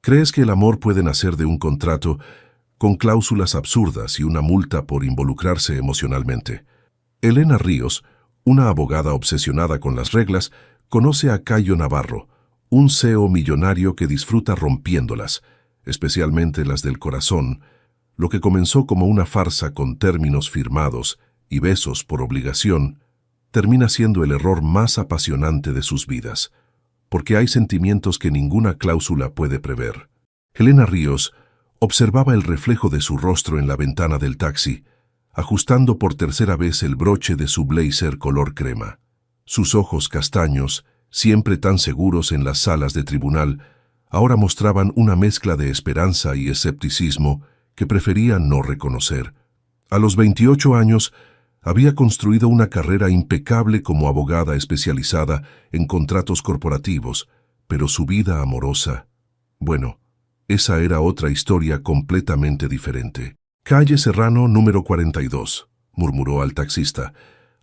¿Crees que el amor puede nacer de un contrato con cláusulas absurdas y una multa por involucrarse emocionalmente? Elena Ríos, una abogada obsesionada con las reglas, conoce a Cayo Navarro, un CEO millonario que disfruta rompiéndolas, especialmente las del corazón. Lo que comenzó como una farsa con términos firmados y besos por obligación, termina siendo el error más apasionante de sus vidas, porque hay sentimientos que ninguna cláusula puede prever. Elena Ríos observaba el reflejo de su rostro en la ventana del taxi, ajustando por tercera vez el broche de su blazer color crema. Sus ojos castaños, siempre tan seguros en las salas de tribunal, ahora mostraban una mezcla de esperanza y escepticismo que prefería no reconocer. A los 28 años, había construido una carrera impecable como abogada especializada en contratos corporativos, pero su vida amorosa, bueno, esa era otra historia completamente diferente. Calle Serrano, número 42, murmuró al taxista,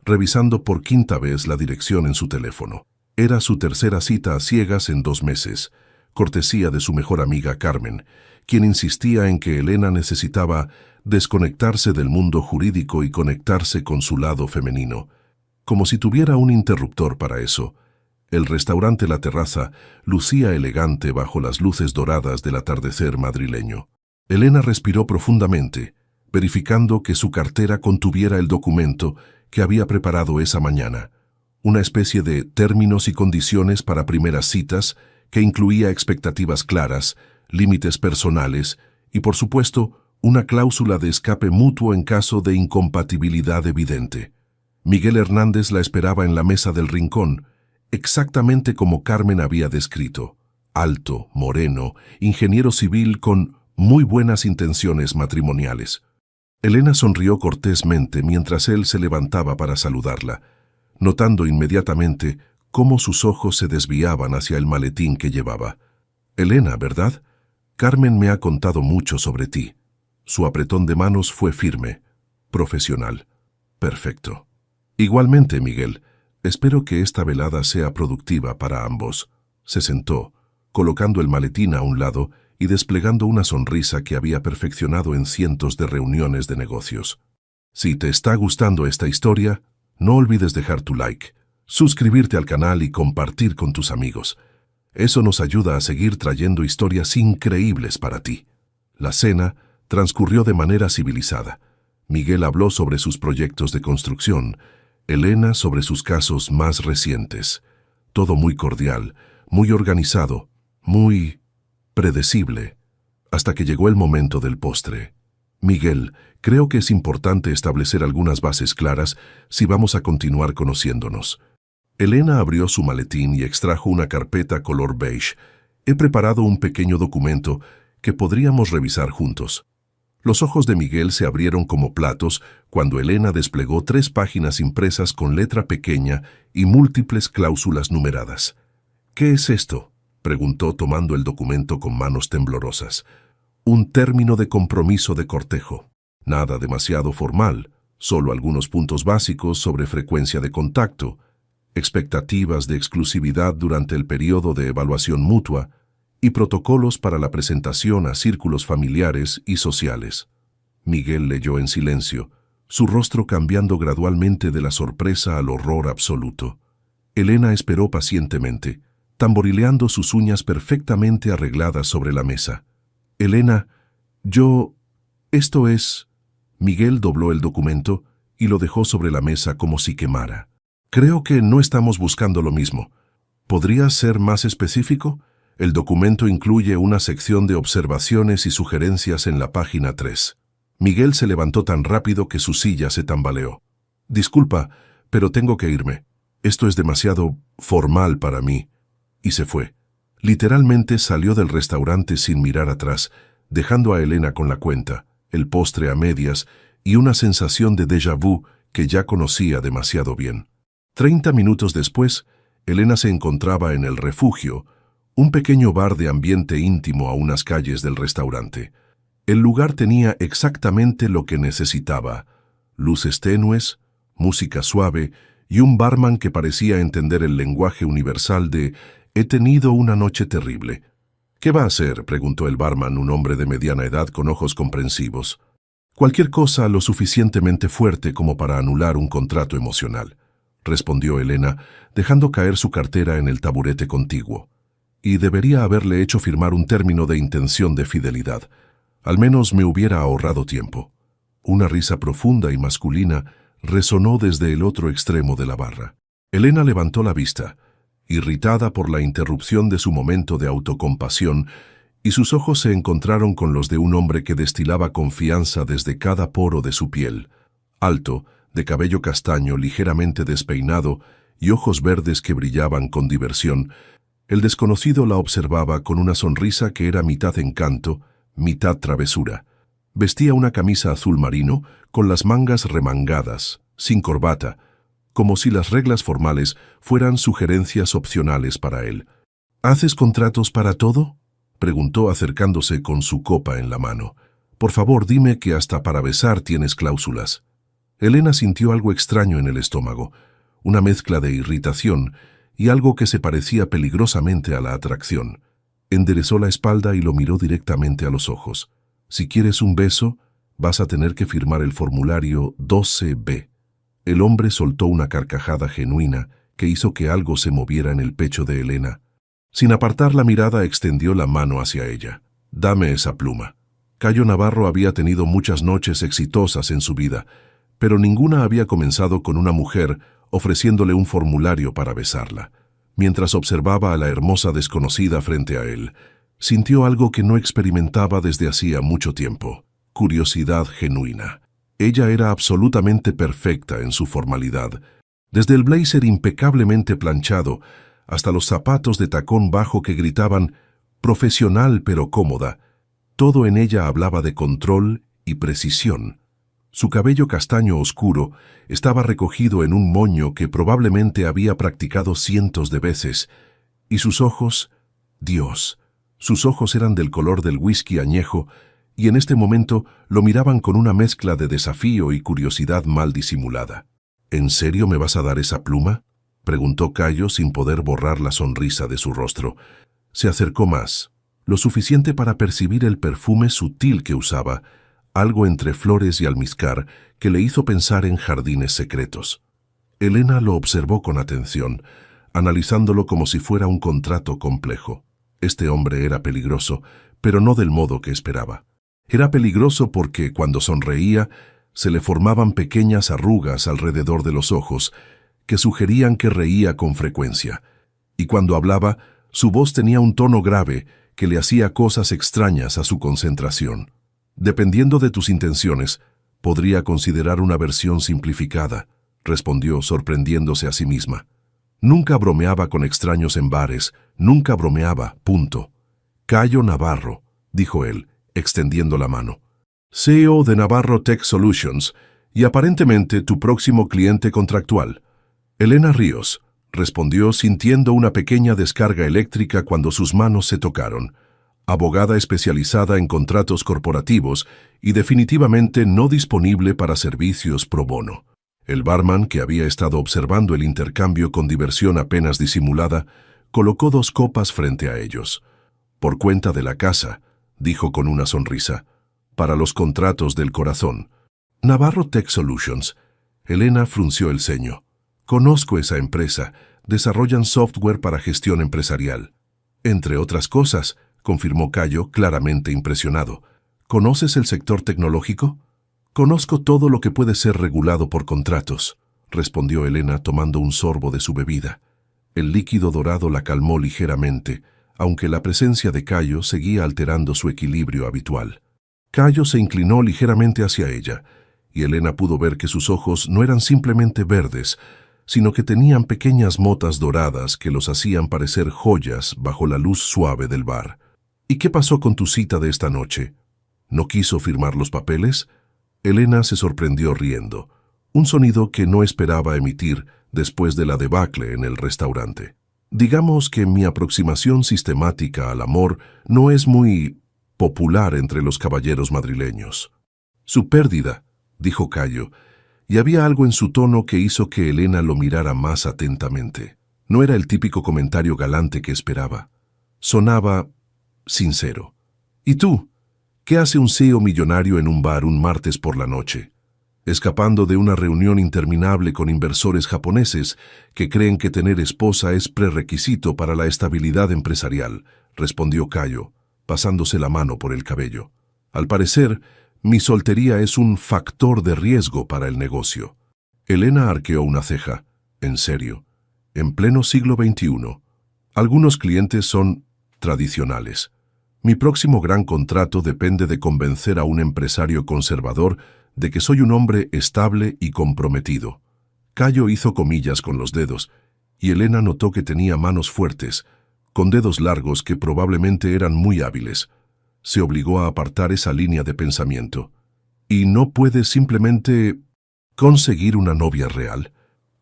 revisando por quinta vez la dirección en su teléfono. Era su tercera cita a ciegas en 2 meses, cortesía de su mejor amiga Carmen, quien insistía en que Elena necesitaba desconectarse del mundo jurídico y conectarse con su lado femenino. Como si tuviera un interruptor para eso, el restaurante La Terraza lucía elegante bajo las luces doradas del atardecer madrileño. Elena respiró profundamente, verificando que su cartera contuviera el documento que había preparado esa mañana, una especie de términos y condiciones para primeras citas que incluía expectativas claras, límites personales y, por supuesto, una cláusula de escape mutuo en caso de incompatibilidad evidente. Miguel Hernández la esperaba en la mesa del rincón, exactamente como Carmen había descrito. Alto, moreno, ingeniero civil con muy buenas intenciones matrimoniales. Elena sonrió cortésmente mientras él se levantaba para saludarla, notando inmediatamente cómo sus ojos se desviaban hacia el maletín que llevaba. Elena, ¿verdad? Carmen me ha contado mucho sobre ti. Su apretón de manos fue firme, profesional. Perfecto. Igualmente, Miguel, espero que esta velada sea productiva para ambos. Se sentó, colocando el maletín a un lado y desplegando una sonrisa que había perfeccionado en cientos de reuniones de negocios. Si te está gustando esta historia, no olvides dejar tu like, suscribirte al canal y compartir con tus amigos. Eso nos ayuda a seguir trayendo historias increíbles para ti. La cena transcurrió de manera civilizada. Miguel habló sobre sus proyectos de construcción, Elena sobre sus casos más recientes. Todo muy cordial, muy organizado, muy predecible, hasta que llegó el momento del postre. Miguel, creo que es importante establecer algunas bases claras si vamos a continuar conociéndonos. Elena abrió su maletín y extrajo una carpeta color beige. He preparado un pequeño documento que podríamos revisar juntos. Los ojos de Miguel se abrieron como platos cuando Elena desplegó 3 páginas impresas con letra pequeña y múltiples cláusulas numeradas. ¿Qué es esto?, preguntó tomando el documento con manos temblorosas. Un término de compromiso de cortejo. Nada demasiado formal, solo algunos puntos básicos sobre frecuencia de contacto, expectativas de exclusividad durante el periodo de evaluación mutua y protocolos para la presentación a círculos familiares y sociales. Miguel leyó en silencio, su rostro cambiando gradualmente de la sorpresa al horror absoluto. Elena esperó pacientemente, tamborileando sus uñas perfectamente arregladas sobre la mesa. Elena, esto es... Miguel dobló el documento y lo dejó sobre la mesa como si quemara. Creo que no estamos buscando lo mismo. ¿Podrías ser más específico? El documento incluye una sección de observaciones y sugerencias en la página 3. Miguel se levantó tan rápido que su silla se tambaleó. Disculpa, pero tengo que irme. Esto es demasiado formal para mí. Y se fue. Literalmente salió del restaurante sin mirar atrás, dejando a Elena con la cuenta, el postre a medias y una sensación de déjà vu que ya conocía demasiado bien. 30 minutos después, Elena se encontraba en El Refugio, un pequeño bar de ambiente íntimo a unas calles del restaurante. El lugar tenía exactamente lo que necesitaba: luces tenues, música suave y un barman que parecía entender el lenguaje universal de «he tenido una noche terrible». ¿Qué va a hacer?, preguntó el barman, un hombre de mediana edad con ojos comprensivos. Cualquier cosa lo suficientemente fuerte como para anular un contrato emocional, respondió Elena, dejando caer su cartera en el taburete contiguo. Y debería haberle hecho firmar un término de intención de fidelidad. Al menos me hubiera ahorrado tiempo. Una risa profunda y masculina resonó desde el otro extremo de la barra. Elena levantó la vista, irritada por la interrupción de su momento de autocompasión, y sus ojos se encontraron con los de un hombre que destilaba confianza desde cada poro de su piel. Alto, de cabello castaño ligeramente despeinado y ojos verdes que brillaban con diversión, el desconocido la observaba con una sonrisa que era mitad encanto, mitad travesura. Vestía una camisa azul marino con las mangas remangadas, sin corbata, como si las reglas formales fueran sugerencias opcionales para él. ¿Haces contratos para todo?, preguntó acercándose con su copa en la mano. Por favor, dime que hasta para besar tienes cláusulas. Elena sintió algo extraño en el estómago, una mezcla de irritación y algo que se parecía peligrosamente a la atracción. Enderezó la espalda y lo miró directamente a los ojos. Si quieres un beso, vas a tener que firmar el formulario 12B. El hombre soltó una carcajada genuina que hizo que algo se moviera en el pecho de Elena. Sin apartar la mirada, extendió la mano hacia ella. «Dame esa pluma». Cayo Navarro había tenido muchas noches exitosas en su vida, pero ninguna había comenzado con una mujer ofreciéndole un formulario para besarla. Mientras observaba a la hermosa desconocida frente a él, sintió algo que no experimentaba desde hacía mucho tiempo: curiosidad genuina. Ella era absolutamente perfecta en su formalidad, desde el blazer impecablemente planchado hasta los zapatos de tacón bajo que gritaban «profesional pero cómoda». Todo en ella hablaba de control y precisión. Su cabello castaño oscuro estaba recogido en un moño que probablemente había practicado cientos de veces, y sus ojos, Dios, sus ojos eran del color del whisky añejo, y en este momento lo miraban con una mezcla de desafío y curiosidad mal disimulada. «¿En serio me vas a dar esa pluma?», preguntó Cayo sin poder borrar la sonrisa de su rostro. Se acercó más, lo suficiente para percibir el perfume sutil que usaba, algo entre flores y almizcar que le hizo pensar en jardines secretos. Elena lo observó con atención, analizándolo como si fuera un contrato complejo. Este hombre era peligroso, pero no del modo que esperaba. Era peligroso porque, cuando sonreía, se le formaban pequeñas arrugas alrededor de los ojos que sugerían que reía con frecuencia, y cuando hablaba, su voz tenía un tono grave que le hacía cosas extrañas a su concentración. «Dependiendo de tus intenciones, podría considerar una versión simplificada», respondió, sorprendiéndose a sí misma. Nunca bromeaba con extraños en bares, nunca bromeaba, punto. «Cayo Navarro», dijo él, extendiendo la mano. «CEO de Navarro Tech Solutions y aparentemente tu próximo cliente contractual». «Elena Ríos», respondió sintiendo una pequeña descarga eléctrica cuando sus manos se tocaron. «Abogada especializada en contratos corporativos y definitivamente no disponible para servicios pro bono». El barman, que había estado observando el intercambio con diversión apenas disimulada, colocó 2 copas frente a ellos. «Por cuenta de la casa», dijo con una sonrisa, «para los contratos del corazón». «Navarro Tech Solutions». Elena frunció el ceño. «Conozco esa empresa. Desarrollan software para gestión empresarial». «Entre otras cosas», confirmó Cayo, claramente impresionado. «¿Conoces el sector tecnológico?» «Conozco todo lo que puede ser regulado por contratos», respondió Elena tomando un sorbo de su bebida. El líquido dorado la calmó ligeramente, aunque la presencia de Cayo seguía alterando su equilibrio habitual. Cayo se inclinó ligeramente hacia ella, y Elena pudo ver que sus ojos no eran simplemente verdes, sino que tenían pequeñas motas doradas que los hacían parecer joyas bajo la luz suave del bar. «¿Y qué pasó con tu cita de esta noche? ¿No quiso firmar los papeles?» Elena se sorprendió riendo, un sonido que no esperaba emitir después de la debacle en el restaurante. «Digamos que mi aproximación sistemática al amor no es muy popular entre los caballeros madrileños». «Su pérdida», dijo Cayo, y había algo en su tono que hizo que Elena lo mirara más atentamente. No era el típico comentario galante que esperaba. Sonaba sincero. ¿Y tú? ¿Qué hace un CEO millonario en un bar un martes por la noche? Escapando de una reunión interminable con inversores japoneses que creen que tener esposa es prerequisito para la estabilidad empresarial, respondió Cayo, pasándose la mano por el cabello. Al parecer, mi soltería es un factor de riesgo para el negocio. Elena arqueó una ceja. ¿En serio? En pleno siglo XXI. Algunos clientes son tradicionales. Mi próximo gran contrato depende de convencer a un empresario conservador de que soy un hombre estable y comprometido. Cayo hizo comillas con los dedos, y Elena notó que tenía manos fuertes, con dedos largos que probablemente eran muy hábiles. Se obligó a apartar esa línea de pensamiento. ¿Y no puedes simplemente conseguir una novia real?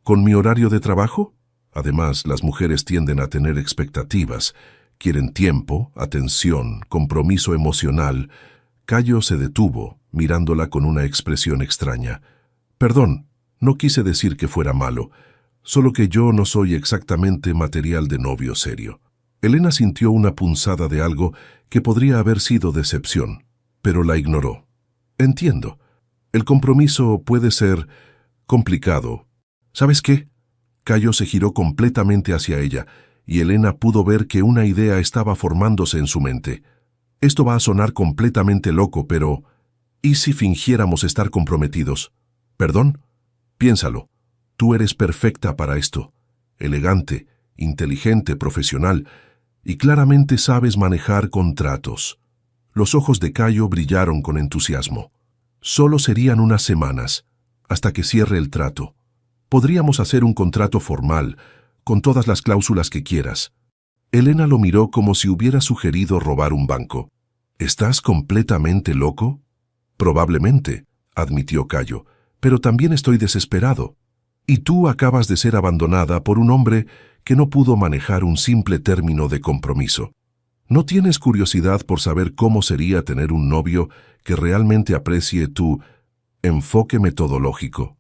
¿Con mi horario de trabajo? Además, las mujeres tienden a tener expectativas. Quieren tiempo, atención, compromiso emocional. Cayo se detuvo, mirándola con una expresión extraña. Perdón, no quise decir que fuera malo, solo que yo no soy exactamente material de novio serio. Elena sintió una punzada de algo que podría haber sido decepción, pero la ignoró. Entiendo. El compromiso puede ser complicado. ¿Sabes qué? Cayo se giró completamente hacia ella, y Elena pudo ver que una idea estaba formándose en su mente. Esto va a sonar completamente loco, pero ¿y si fingiéramos estar comprometidos? ¿Perdón? Piénsalo. Tú eres perfecta para esto. Elegante, inteligente, profesional, y claramente sabes manejar contratos. Los ojos de Cayo brillaron con entusiasmo. Solo serían unas semanas, hasta que cierre el trato. Podríamos hacer un contrato formal, con todas las cláusulas que quieras. Elena lo miró como si hubiera sugerido robar un banco. ¿Estás completamente loco? Probablemente, admitió Cayo, pero también estoy desesperado. Y tú acabas de ser abandonada por un hombre que no pudo manejar un simple término de compromiso. ¿No tienes curiosidad por saber cómo sería tener un novio que realmente aprecie tu enfoque metodológico?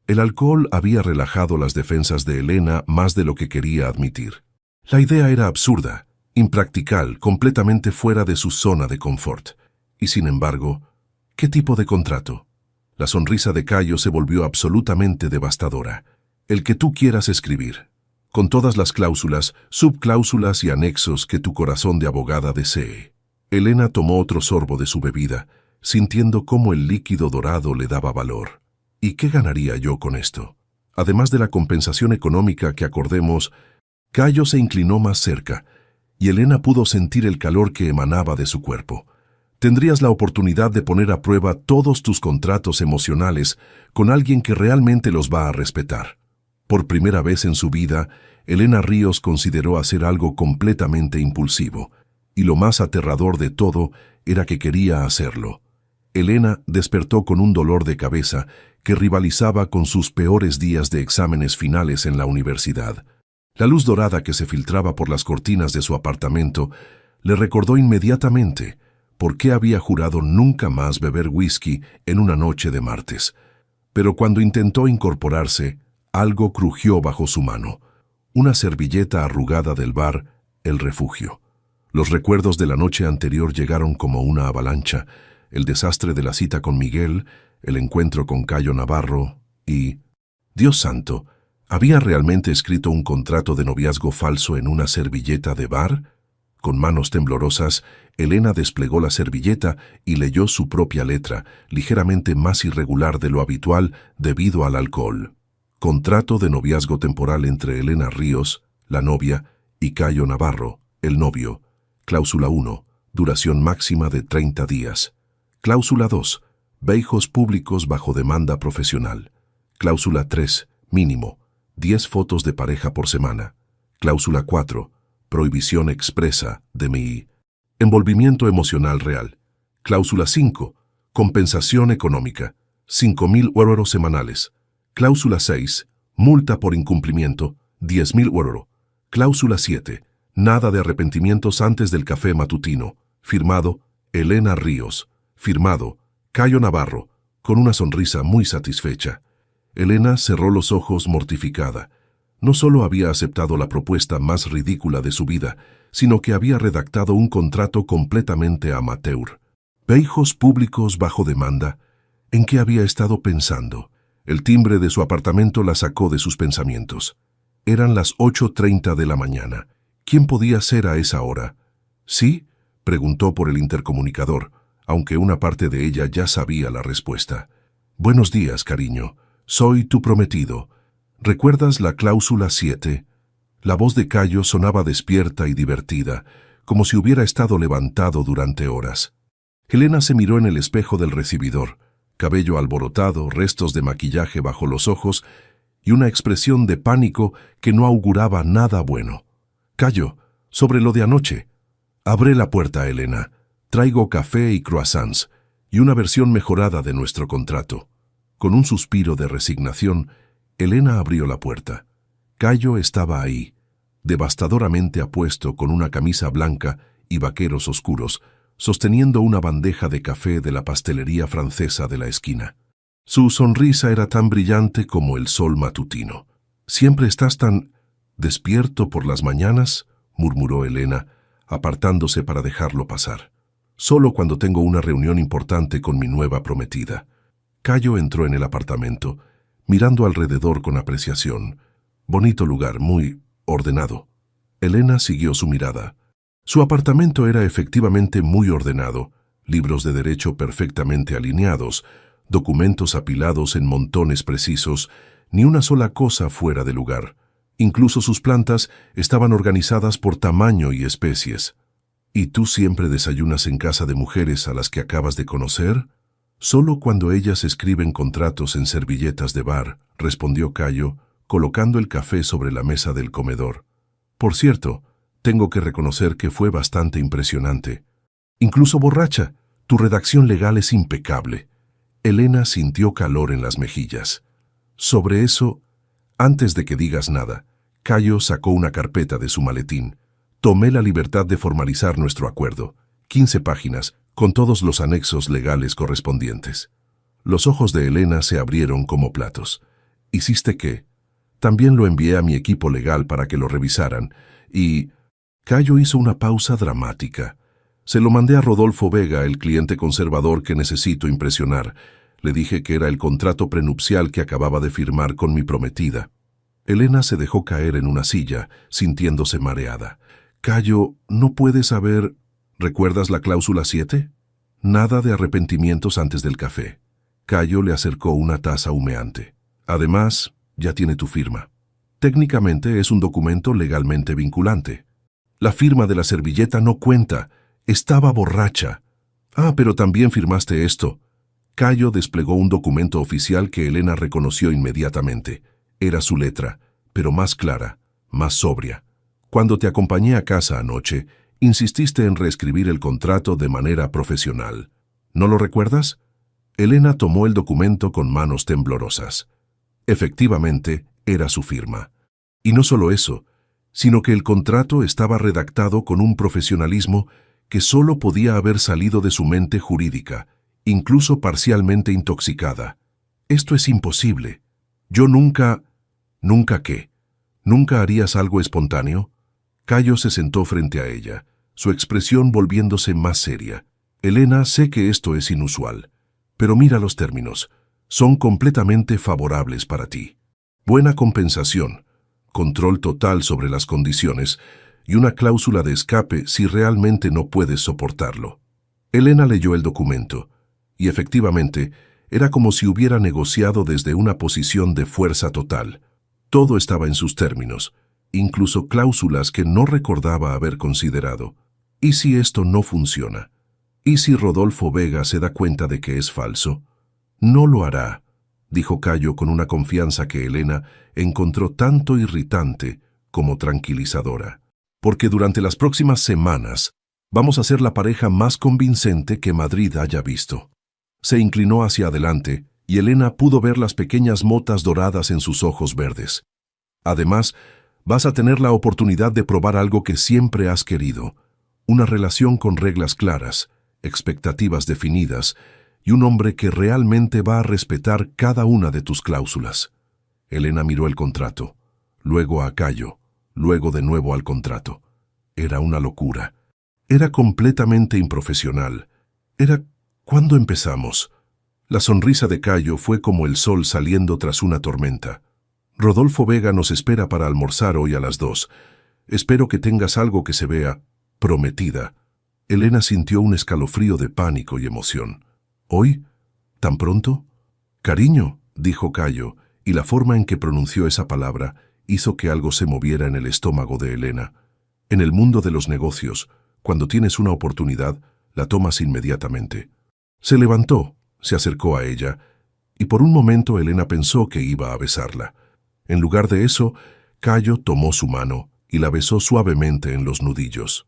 El alcohol había relajado las defensas de Elena más de lo que quería admitir. La idea era absurda, impractical, completamente fuera de su zona de confort. Y sin embargo, ¿qué tipo de contrato? La sonrisa de Cayo se volvió absolutamente devastadora. El que tú quieras escribir, con todas las cláusulas, subcláusulas y anexos que tu corazón de abogada desee. Elena tomó otro sorbo de su bebida, sintiendo cómo el líquido dorado le daba valor. ¿Y qué ganaría yo con esto? Además de la compensación económica que acordemos, Cayo se inclinó más cerca, y Elena pudo sentir el calor que emanaba de su cuerpo. Tendrías la oportunidad de poner a prueba todos tus contratos emocionales con alguien que realmente los va a respetar. Por primera vez en su vida, Elena Ríos consideró hacer algo completamente impulsivo, y lo más aterrador de todo era que quería hacerlo. Elena despertó con un dolor de cabeza que rivalizaba con sus peores días de exámenes finales en la universidad. La luz dorada que se filtraba por las cortinas de su apartamento le recordó inmediatamente por qué había jurado nunca más beber whisky en una noche de martes. Pero cuando intentó incorporarse, algo crujió bajo su mano. Una servilleta arrugada del bar, El Refugio. Los recuerdos de la noche anterior llegaron como una avalancha. El desastre de la cita con Miguel, el encuentro con Cayo Navarro y... Dios santo, ¿había realmente escrito un contrato de noviazgo falso en una servilleta de bar? Con manos temblorosas, Elena desplegó la servilleta y leyó su propia letra, ligeramente más irregular de lo habitual debido al alcohol. Contrato de noviazgo temporal entre Elena Ríos, la novia, y Cayo Navarro, el novio. Cláusula 1. Duración máxima de 30 días. Cláusula 2. Veijos públicos bajo demanda profesional. Cláusula 3. Mínimo. 10 fotos de pareja por semana. Cláusula 4. Prohibición expresa de mi envolvimiento emocional real. Cláusula 5. Compensación económica. 5.000 euros semanales. Cláusula 6. Multa por incumplimiento. 10.000 euros. Cláusula 7. Nada de arrepentimientos antes del café matutino. Firmado, Elena Ríos. Firmado, Cayo Navarro, con una sonrisa muy satisfecha. Elena cerró los ojos mortificada. No solo había aceptado la propuesta más ridícula de su vida, sino que había redactado un contrato completamente amateur. Pejos públicos bajo demanda. ¿En qué había estado pensando? El timbre de su apartamento la sacó de sus pensamientos. Eran las 8:30 de la mañana. ¿Quién podía ser a esa hora? ¿Sí?, preguntó por el intercomunicador, aunque una parte de ella ya sabía la respuesta. Buenos días, cariño. Soy tu prometido. ¿Recuerdas la cláusula 7? La voz de Cayo sonaba despierta y divertida, como si hubiera estado levantado durante horas. Helena se miró en el espejo del recibidor, cabello alborotado, restos de maquillaje bajo los ojos y una expresión de pánico que no auguraba nada bueno. Cayo, sobre lo de anoche. Abre la puerta, Helena. Traigo café y croissants y una versión mejorada de nuestro contrato. Con un suspiro de resignación, Helena abrió la puerta. Cayo estaba ahí, devastadoramente apuesto con una camisa blanca y vaqueros oscuros, sosteniendo una bandeja de café de la pastelería francesa de la esquina. Su sonrisa era tan brillante como el sol matutino. «¿Siempre estás tan despierto por las mañanas?», murmuró Helena, apartándose para dejarlo pasar. «Solo cuando tengo una reunión importante con mi nueva prometida». Cayo entró en el apartamento, mirando alrededor con apreciación. Bonito lugar, muy ordenado. Helena siguió su mirada. Su apartamento era efectivamente muy ordenado, libros de derecho perfectamente alineados, documentos apilados en montones precisos, ni una sola cosa fuera de lugar. Incluso sus plantas estaban organizadas por tamaño y especies. ¿Y tú siempre desayunas en casa de mujeres a las que acabas de conocer? Solo cuando ellas escriben contratos en servilletas de bar, respondió Cayo, colocando el café sobre la mesa del comedor. Por cierto, tengo que reconocer que fue bastante impresionante. Incluso borracha, tu redacción legal es impecable. Helena sintió calor en las mejillas. Sobre eso, antes de que digas nada, Cayo sacó una carpeta de su maletín. Tomé la libertad de formalizar nuestro acuerdo. 15 páginas, con todos los anexos legales correspondientes. Los ojos de Helena se abrieron como platos. ¿Hiciste qué? También lo envié a mi equipo legal para que lo revisaran, y... Cayo hizo una pausa dramática. Se lo mandé a Rodolfo Vega, el cliente conservador que necesito impresionar. Le dije que era el contrato prenupcial que acababa de firmar con mi prometida. Helena se dejó caer en una silla, sintiéndose mareada. Cayo, no puedes saber... ¿Recuerdas la cláusula 7? Nada de arrepentimientos antes del café. Cayo le acercó una taza humeante. Además, ya tiene tu firma. Técnicamente es un documento legalmente vinculante. La firma de la servilleta no cuenta. Estaba borracha. Ah, pero también firmaste esto. Cayo desplegó un documento oficial que Helena reconoció inmediatamente. Era su letra, pero más clara, más sobria. Cuando te acompañé a casa anoche, insististe en reescribir el contrato de manera profesional. ¿No lo recuerdas? Helena tomó el documento con manos temblorosas. Efectivamente, era su firma. Y no solo eso, sino que el contrato estaba redactado con un profesionalismo que solo podía haber salido de su mente jurídica, incluso parcialmente intoxicada. Esto es imposible. Yo nunca... ¿Nunca qué? ¿Nunca harías algo espontáneo? Cayo se sentó frente a ella, su expresión volviéndose más seria. Helena, sé que esto es inusual, pero mira los términos. Son completamente favorables para ti. Buena compensación, control total sobre las condiciones y una cláusula de escape si realmente no puedes soportarlo. Helena leyó el documento, y efectivamente era como si hubiera negociado desde una posición de fuerza total. Todo estaba en sus términos, incluso cláusulas que no recordaba haber considerado. ¿Y si esto no funciona? ¿Y si Rodolfo Vega se da cuenta de que es falso? No lo hará, dijo Cayo con una confianza que Helena encontró tanto irritante como tranquilizadora. Porque durante las próximas semanas vamos a ser la pareja más convincente que Madrid haya visto. Se inclinó hacia adelante y Helena pudo ver las pequeñas motas doradas en sus ojos verdes. Además, vas a tener la oportunidad de probar algo que siempre has querido. Una relación con reglas claras, expectativas definidas y un hombre que realmente va a respetar cada una de tus cláusulas. Helena miró el contrato, luego a Cayo, luego de nuevo al contrato. Era una locura. Era completamente improfesional. Era ¿cuándo empezamos? La sonrisa de Cayo fue como el sol saliendo tras una tormenta. Rodolfo Vega nos espera para almorzar hoy a las 2. Espero que tengas algo que se vea prometida. Elena sintió un escalofrío de pánico y emoción. ¿Hoy? ¿Tan pronto? Cariño, dijo Cayo, y la forma en que pronunció esa palabra hizo que algo se moviera en el estómago de Elena. En el mundo de los negocios, cuando tienes una oportunidad, la tomas inmediatamente. Se levantó, se acercó a ella, y por un momento Elena pensó que iba a besarla. En lugar de eso, Cayo tomó su mano y la besó suavemente en los nudillos.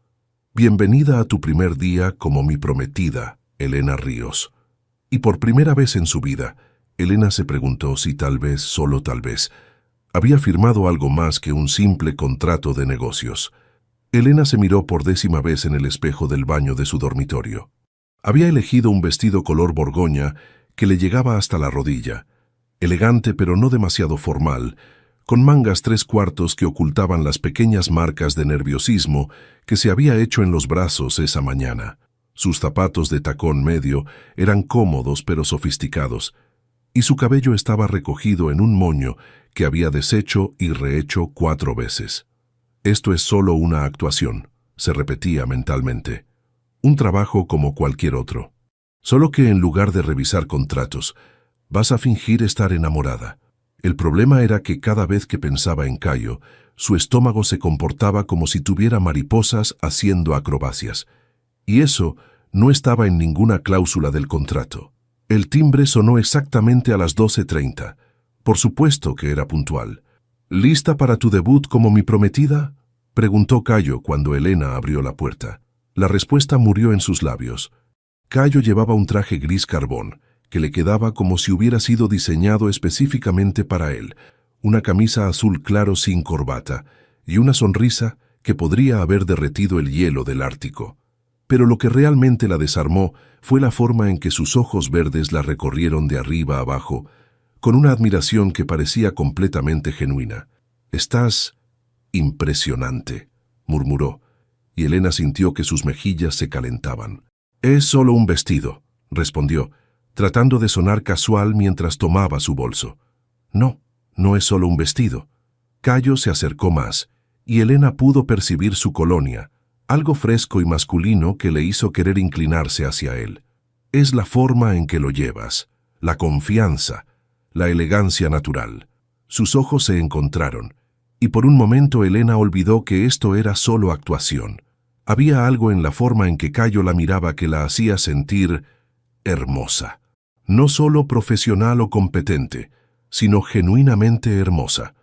Bienvenida a tu primer día como mi prometida, Elena Ríos. Y por primera vez en su vida, Elena se preguntó si tal vez, solo tal vez, había firmado algo más que un simple contrato de negocios. Elena se miró por 10ª vez en el espejo del baño de su dormitorio. Había elegido un vestido color borgoña que le llegaba hasta la rodilla, elegante pero no demasiado formal, con mangas 3/4 que ocultaban las pequeñas marcas de nerviosismo que se había hecho en los brazos esa mañana. Sus zapatos de tacón medio eran cómodos pero sofisticados, y su cabello estaba recogido en un moño que había deshecho y rehecho 4 veces. Esto es solo una actuación, se repetía mentalmente. Un trabajo como cualquier otro. Solo que en lugar de revisar contratos, vas a fingir estar enamorada. El problema era que cada vez que pensaba en Cayo, su estómago se comportaba como si tuviera mariposas haciendo acrobacias. Y eso no estaba en ninguna cláusula del contrato. El timbre sonó exactamente a las 12:30. Por supuesto que era puntual. ¿Lista para tu debut como mi prometida?, preguntó Cayo cuando Elena abrió la puerta. La respuesta murió en sus labios. Cayo llevaba un traje gris carbón, que le quedaba como si hubiera sido diseñado específicamente para él, una camisa azul claro sin corbata, y una sonrisa que podría haber derretido el hielo del Ártico. Pero lo que realmente la desarmó fue la forma en que sus ojos verdes la recorrieron de arriba a abajo, con una admiración que parecía completamente genuina. «Estás impresionante», murmuró, y Elena sintió que sus mejillas se calentaban. «Es solo un vestido», respondió, tratando de sonar casual mientras tomaba su bolso. «No, no es solo un vestido». Cayo se acercó más, y Elena pudo percibir su colonia, algo fresco y masculino que le hizo querer inclinarse hacia él. «Es la forma en que lo llevas, la confianza, la elegancia natural». Sus ojos se encontraron, y por un momento Elena olvidó que esto era solo actuación. Había algo en la forma en que Cayo la miraba que la hacía sentir hermosa. No solo profesional o competente, sino genuinamente hermosa.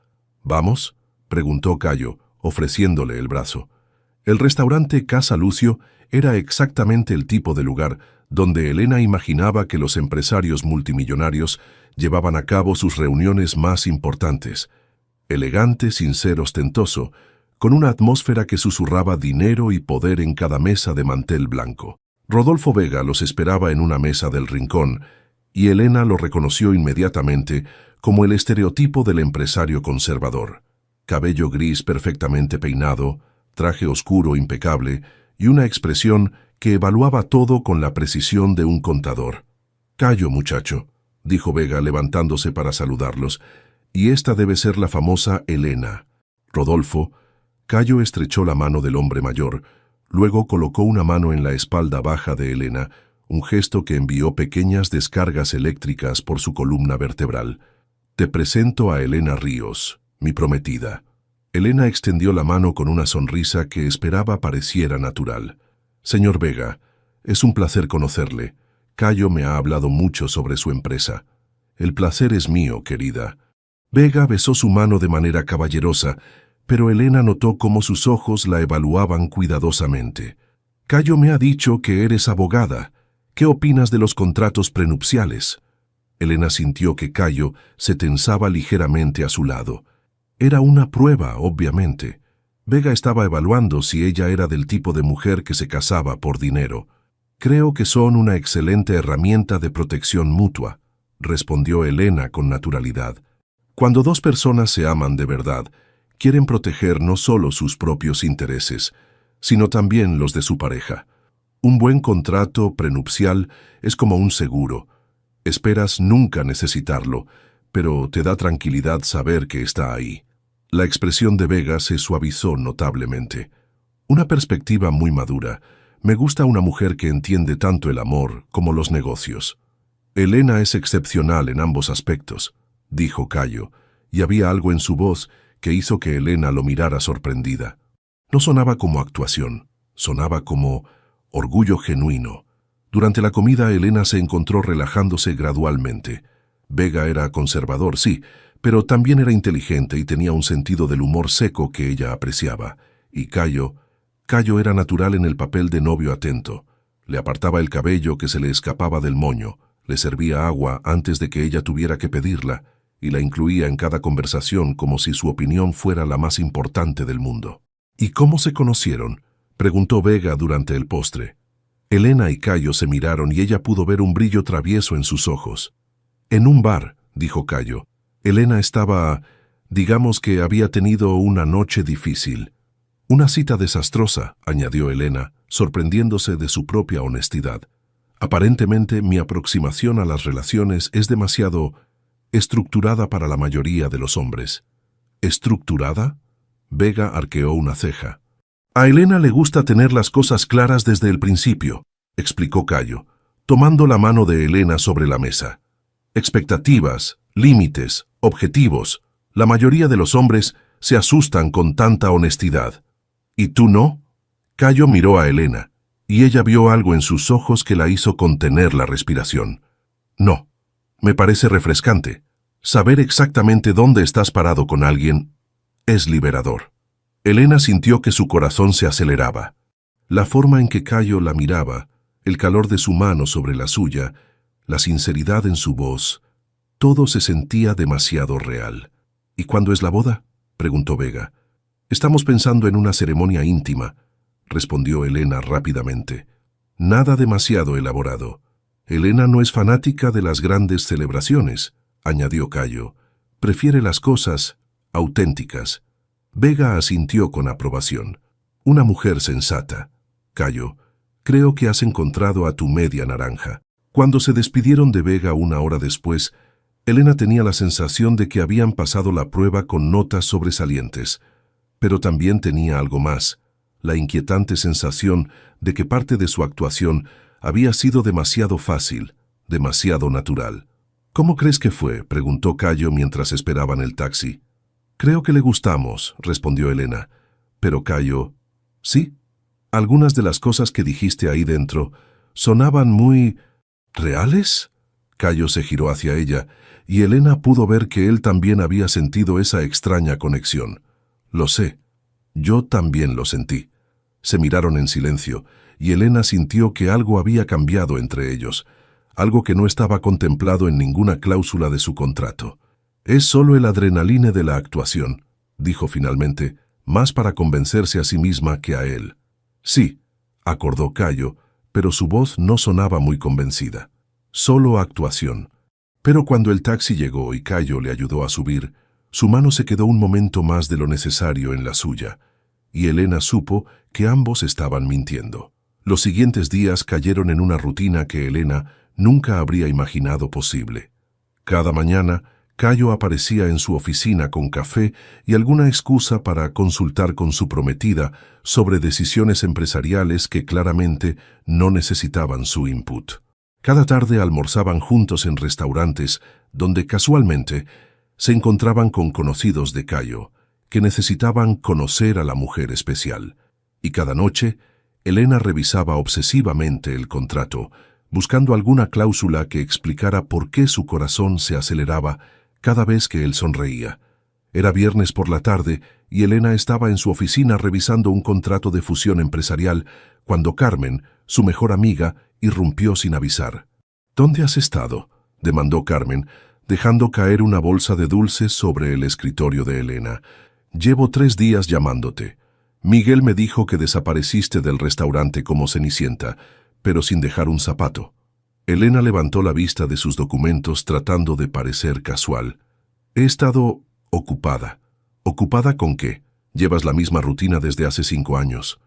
«¿Vamos?», preguntó Cayo, ofreciéndole el brazo. El restaurante Casa Lucio era exactamente el tipo de lugar donde Elena imaginaba que los empresarios multimillonarios llevaban a cabo sus reuniones más importantes. Elegante sin ser ostentoso, con una atmósfera que susurraba dinero y poder en cada mesa de mantel blanco. Rodolfo Vega los esperaba en una mesa del rincón, y Elena lo reconoció inmediatamente como el estereotipo del empresario conservador. Cabello gris perfectamente peinado, traje oscuro impecable y una expresión que evaluaba todo con la precisión de un contador. «Cayo, muchacho», dijo Vega levantándose para saludarlos, «y esta debe ser la famosa Elena». «Rodolfo». Cayo estrechó la mano del hombre mayor, luego colocó una mano en la espalda baja de Elena, un gesto que envió pequeñas descargas eléctricas por su columna vertebral. «Te presento a Elena Ríos, mi prometida». Elena extendió la mano con una sonrisa que esperaba pareciera natural. «Señor Vega, es un placer conocerle. Cayo me ha hablado mucho sobre su empresa». «El placer es mío, querida». Vega besó su mano de manera caballerosa, pero Elena notó cómo sus ojos la evaluaban cuidadosamente. «Cayo me ha dicho que eres abogada. ¿Qué opinas de los contratos prenupciales?» Elena sintió que Cayo se tensaba ligeramente a su lado. Era una prueba, obviamente. Vega estaba evaluando si ella era del tipo de mujer que se casaba por dinero. «Creo que son una excelente herramienta de protección mutua», respondió Elena con naturalidad. «Cuando dos personas se aman de verdad, quieren proteger no solo sus propios intereses, sino también los de su pareja. Un buen contrato prenupcial es como un seguro. Esperas nunca necesitarlo, pero te da tranquilidad saber que está ahí. La expresión de Vega se suavizó notablemente. Una perspectiva muy madura. Me gusta una mujer que entiende tanto el amor como los negocios. Elena es excepcional en ambos aspectos, dijo Cayo, y había algo en su voz que hizo que Elena lo mirara sorprendida. No sonaba como actuación, sonaba como orgullo genuino. Durante la comida, Elena se encontró relajándose gradualmente. Vega era conservador, sí, pero también era inteligente y tenía un sentido del humor seco que ella apreciaba. Y Cayo era natural en el papel de novio atento. Le apartaba el cabello que se le escapaba del moño, le servía agua antes de que ella tuviera que pedirla, y la incluía en cada conversación como si su opinión fuera la más importante del mundo. ¿Y cómo se conocieron?, preguntó Vega durante el postre. Elena y Cayo se miraron y ella pudo ver un brillo travieso en sus ojos. En un bar, dijo Cayo. Elena digamos que había tenido una noche difícil. Una cita desastrosa, añadió Elena, sorprendiéndose de su propia honestidad. Aparentemente mi aproximación a las relaciones es demasiado estructurada para la mayoría de los hombres. ¿Estructurada? Vega arqueó una ceja. A Elena le gusta tener las cosas claras desde el principio, explicó Cayo, tomando la mano de Elena sobre la mesa. Expectativas, límites, objetivos. La mayoría de los hombres se asustan con tanta honestidad. ¿Y tú no? Cayo miró a Elena, y ella vio algo en sus ojos que la hizo contener la respiración. No, me parece refrescante. Saber exactamente dónde estás parado con alguien es liberador. Elena sintió que su corazón se aceleraba. La forma en que Cayo la miraba, el calor de su mano sobre la suya, la sinceridad en su voz, todo se sentía demasiado real. ¿Y cuándo es la boda?, preguntó Vega. Estamos pensando en una ceremonia íntima, respondió Elena rápidamente. Nada demasiado elaborado. Elena no es fanática de las grandes celebraciones, añadió Cayo. Prefiere las cosas auténticas. Vega asintió con aprobación. Una mujer sensata. Cayo, creo que has encontrado a tu media naranja. Cuando se despidieron de Vega una hora después, Elena tenía la sensación de que habían pasado la prueba con notas sobresalientes, pero también tenía algo más, la inquietante sensación de que parte de su actuación había sido demasiado fácil, demasiado natural. ¿Cómo crees que fue?, preguntó Cayo mientras esperaban el taxi. Creo que le gustamos, respondió Elena. Pero Cayo, sí, algunas de las cosas que dijiste ahí dentro sonaban muy ¿reales? Cayo se giró hacia ella, y Elena pudo ver que él también había sentido esa extraña conexión. Lo sé, yo también lo sentí. Se miraron en silencio, y Elena sintió que algo había cambiado entre ellos, algo que no estaba contemplado en ninguna cláusula de su contrato. Es solo el adrenalina de la actuación, dijo finalmente, más para convencerse a sí misma que a él. Sí, acordó Cayo, pero su voz no sonaba muy convencida. Solo actuación. Pero cuando el taxi llegó y Cayo le ayudó a subir, su mano se quedó un momento más de lo necesario en la suya, y Elena supo que ambos estaban mintiendo. Los siguientes días cayeron en una rutina que Elena nunca habría imaginado posible. Cada mañana, Cayo aparecía en su oficina con café y alguna excusa para consultar con su prometida sobre decisiones empresariales que claramente no necesitaban su input. Cada tarde almorzaban juntos en restaurantes donde casualmente se encontraban con conocidos de Cayo, que necesitaban conocer a la mujer especial. Y cada noche, Elena revisaba obsesivamente el contrato, buscando alguna cláusula que explicara por qué su corazón se aceleraba cada vez que él sonreía. Era viernes por la tarde y Elena estaba en su oficina revisando un contrato de fusión empresarial cuando Carmen, su mejor amiga, irrumpió sin avisar. ¿Dónde has estado?, demandó Carmen, dejando caer una bolsa de dulces sobre el escritorio de Elena. Llevo 3 días llamándote. Miguel me dijo que desapareciste del restaurante como Cenicienta, pero sin dejar un zapato. Elena levantó la vista de sus documentos tratando de parecer casual. He estado ocupada. ¿Ocupada con qué? Llevas la misma rutina desde hace 5 años.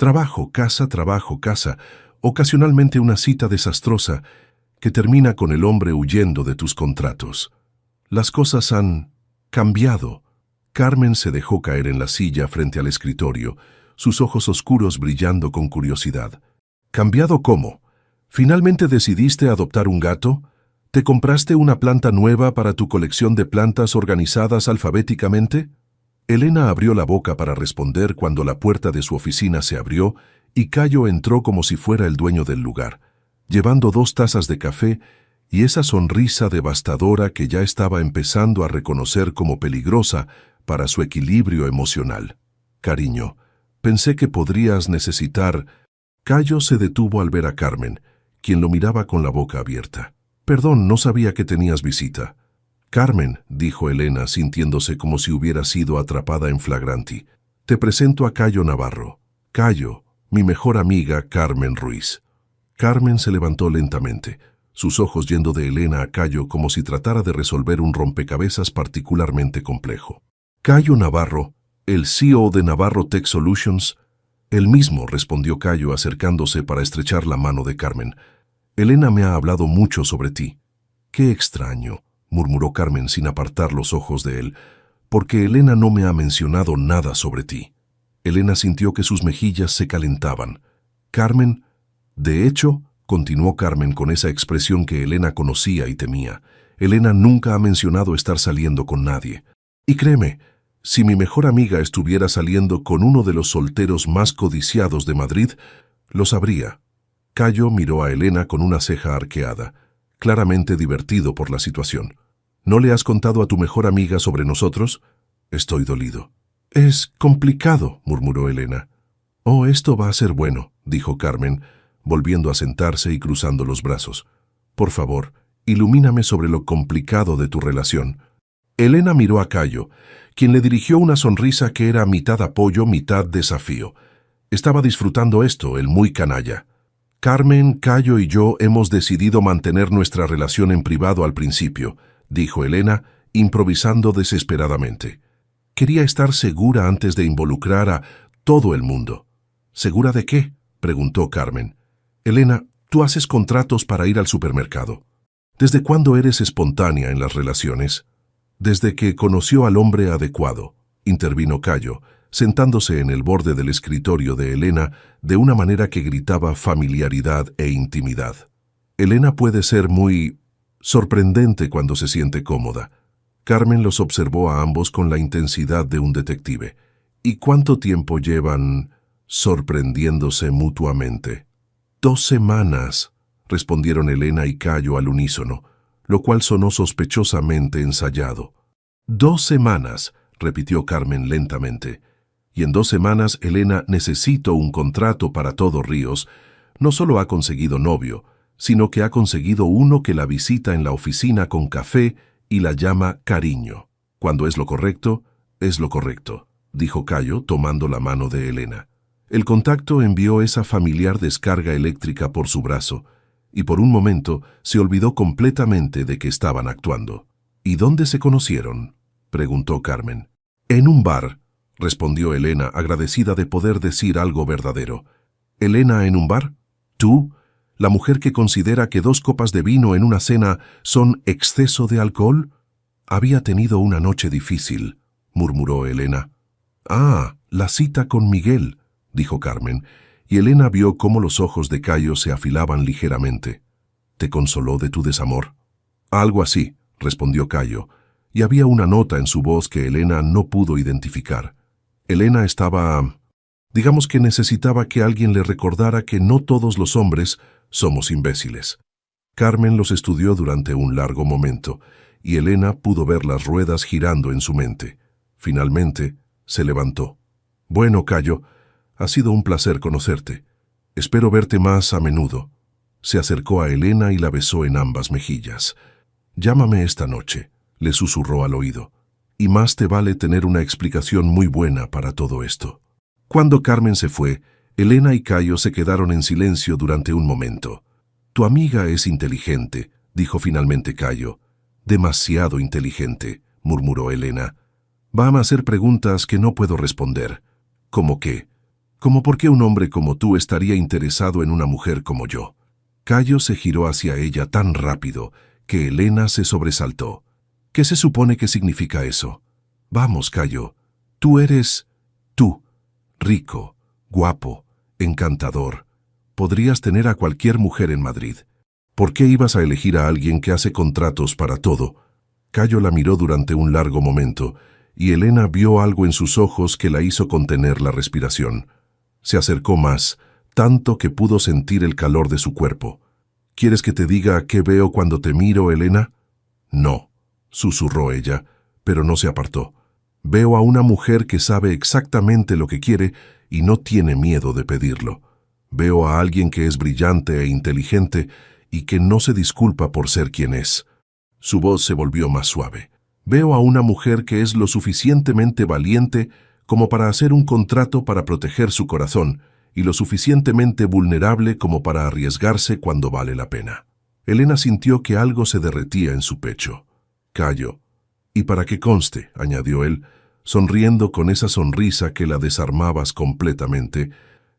trabajo, casa, ocasionalmente una cita desastrosa que termina con el hombre huyendo de tus contratos. Las cosas han cambiado. Carmen se dejó caer en la silla frente al escritorio, sus ojos oscuros brillando con curiosidad. ¿Cambiado cómo? ¿Finalmente decidiste adoptar un gato? ¿Te compraste una planta nueva para tu colección de plantas organizadas alfabéticamente? Elena abrió la boca para responder cuando la puerta de su oficina se abrió y Cayo entró como si fuera el dueño del lugar, llevando 2 tazas de café y esa sonrisa devastadora que ya estaba empezando a reconocer como peligrosa para su equilibrio emocional. Cariño, pensé que podrías necesitar... Cayo se detuvo al ver a Carmen, quien lo miraba con la boca abierta. Perdón, no sabía que tenías visita. Carmen, dijo Elena, sintiéndose como si hubiera sido atrapada en flagranti. Te presento a Cayo Navarro. Cayo, mi mejor amiga Carmen Ruiz. Carmen se levantó lentamente, sus ojos yendo de Elena a Cayo como si tratara de resolver un rompecabezas particularmente complejo. Cayo Navarro, el CEO de Navarro Tech Solutions. El mismo, respondió Cayo acercándose para estrechar la mano de Carmen. Elena me ha hablado mucho sobre ti. Qué extraño, murmuró Carmen sin apartar los ojos de él, porque Elena no me ha mencionado nada sobre ti. Elena sintió que sus mejillas se calentaban. Carmen, de hecho, continuó Carmen con esa expresión que Elena conocía y temía, Elena nunca ha mencionado estar saliendo con nadie. Y créeme, si mi mejor amiga estuviera saliendo con uno de los solteros más codiciados de Madrid, lo sabría. Cayo miró a Elena con una ceja arqueada, claramente divertido por la situación. ¿No le has contado a tu mejor amiga sobre nosotros? Estoy dolido. Es complicado, murmuró Elena. Oh, esto va a ser bueno, dijo Carmen, volviendo a sentarse y cruzando los brazos. Por favor, ilumíname sobre lo complicado de tu relación. Elena miró a Cayo, quien le dirigió una sonrisa que era mitad apoyo, mitad desafío. Estaba disfrutando esto, el muy canalla. Carmen, Cayo y yo hemos decidido mantener nuestra relación en privado al principio, dijo Elena, improvisando desesperadamente. Quería estar segura antes de involucrar a todo el mundo. ¿Segura de qué?, preguntó Carmen. Elena, tú haces contratos para ir al supermercado. ¿Desde cuándo eres espontánea en las relaciones? Desde que conoció al hombre adecuado, intervino Cayo, sentándose en el borde del escritorio de Elena de una manera que gritaba familiaridad e intimidad. Elena puede ser muy sorprendente cuando se siente cómoda. Carmen los observó a ambos con la intensidad de un detective. ¿Y cuánto tiempo llevan sorprendiéndose mutuamente? 2 semanas, respondieron Elena y Cayo al unísono, lo cual sonó sospechosamente ensayado. 2 semanas, repitió Carmen lentamente. Y en 2 semanas, Elena, necesito un contrato para todo Ríos. No solo ha conseguido novio, sino que ha conseguido uno que la visita en la oficina con café y la llama cariño. Cuando es lo correcto, dijo Cayo tomando la mano de Elena. El contacto envió esa familiar descarga eléctrica por su brazo, y por un momento se olvidó completamente de que estaban actuando. ¿Y dónde se conocieron?, preguntó Carmen. En un bar, respondió Elena, agradecida de poder decir algo verdadero. ¿Elena en un bar? ¿Tú, la mujer que considera que 2 copas de vino en una cena son exceso de alcohol? Había tenido una noche difícil, murmuró Elena. Ah, la cita con Miguel, dijo Carmen, y Elena vio cómo los ojos de Cayo se afilaban ligeramente. ¿Te consoló de tu desamor? Algo así, respondió Cayo, y había una nota en su voz que Elena no pudo identificar. Elena estaba... digamos que necesitaba que alguien le recordara que no todos los hombres somos imbéciles. Carmen los estudió durante un largo momento, y Elena pudo ver las ruedas girando en su mente. Finalmente, se levantó. Bueno, Cayo, ha sido un placer conocerte. Espero verte más a menudo. Se acercó a Elena y la besó en ambas mejillas. Llámame esta noche, le susurró al oído. Y más te vale tener una explicación muy buena para todo esto. Cuando Carmen se fue, Elena y Cayo se quedaron en silencio durante un momento. Tu amiga es inteligente, dijo finalmente Cayo. Demasiado inteligente, murmuró Elena. Va a hacer preguntas que no puedo responder. ¿Cómo qué? ¿Cómo por qué un hombre como tú estaría interesado en una mujer como yo? Cayo se giró hacia ella tan rápido que Elena se sobresaltó. ¿Qué se supone que significa eso? Vamos, Cayo. Tú, rico, guapo, encantador. Podrías tener a cualquier mujer en Madrid. ¿Por qué ibas a elegir a alguien que hace contratos para todo? Cayo la miró durante un largo momento, y Elena vio algo en sus ojos que la hizo contener la respiración. Se acercó más, tanto que pudo sentir el calor de su cuerpo. ¿Quieres que te diga qué veo cuando te miro, Elena? No, susurró ella, pero no se apartó. Veo a una mujer que sabe exactamente lo que quiere y no tiene miedo de pedirlo. Veo a alguien que es brillante e inteligente y que no se disculpa por ser quien es. Su voz se volvió más suave. Veo a una mujer que es lo suficientemente valiente como para hacer un contrato para proteger su corazón y lo suficientemente vulnerable como para arriesgarse cuando vale la pena. Elena sintió que algo se derretía en su pecho. Cayo. Y para que conste, añadió él, sonriendo con esa sonrisa que la desarmabas completamente,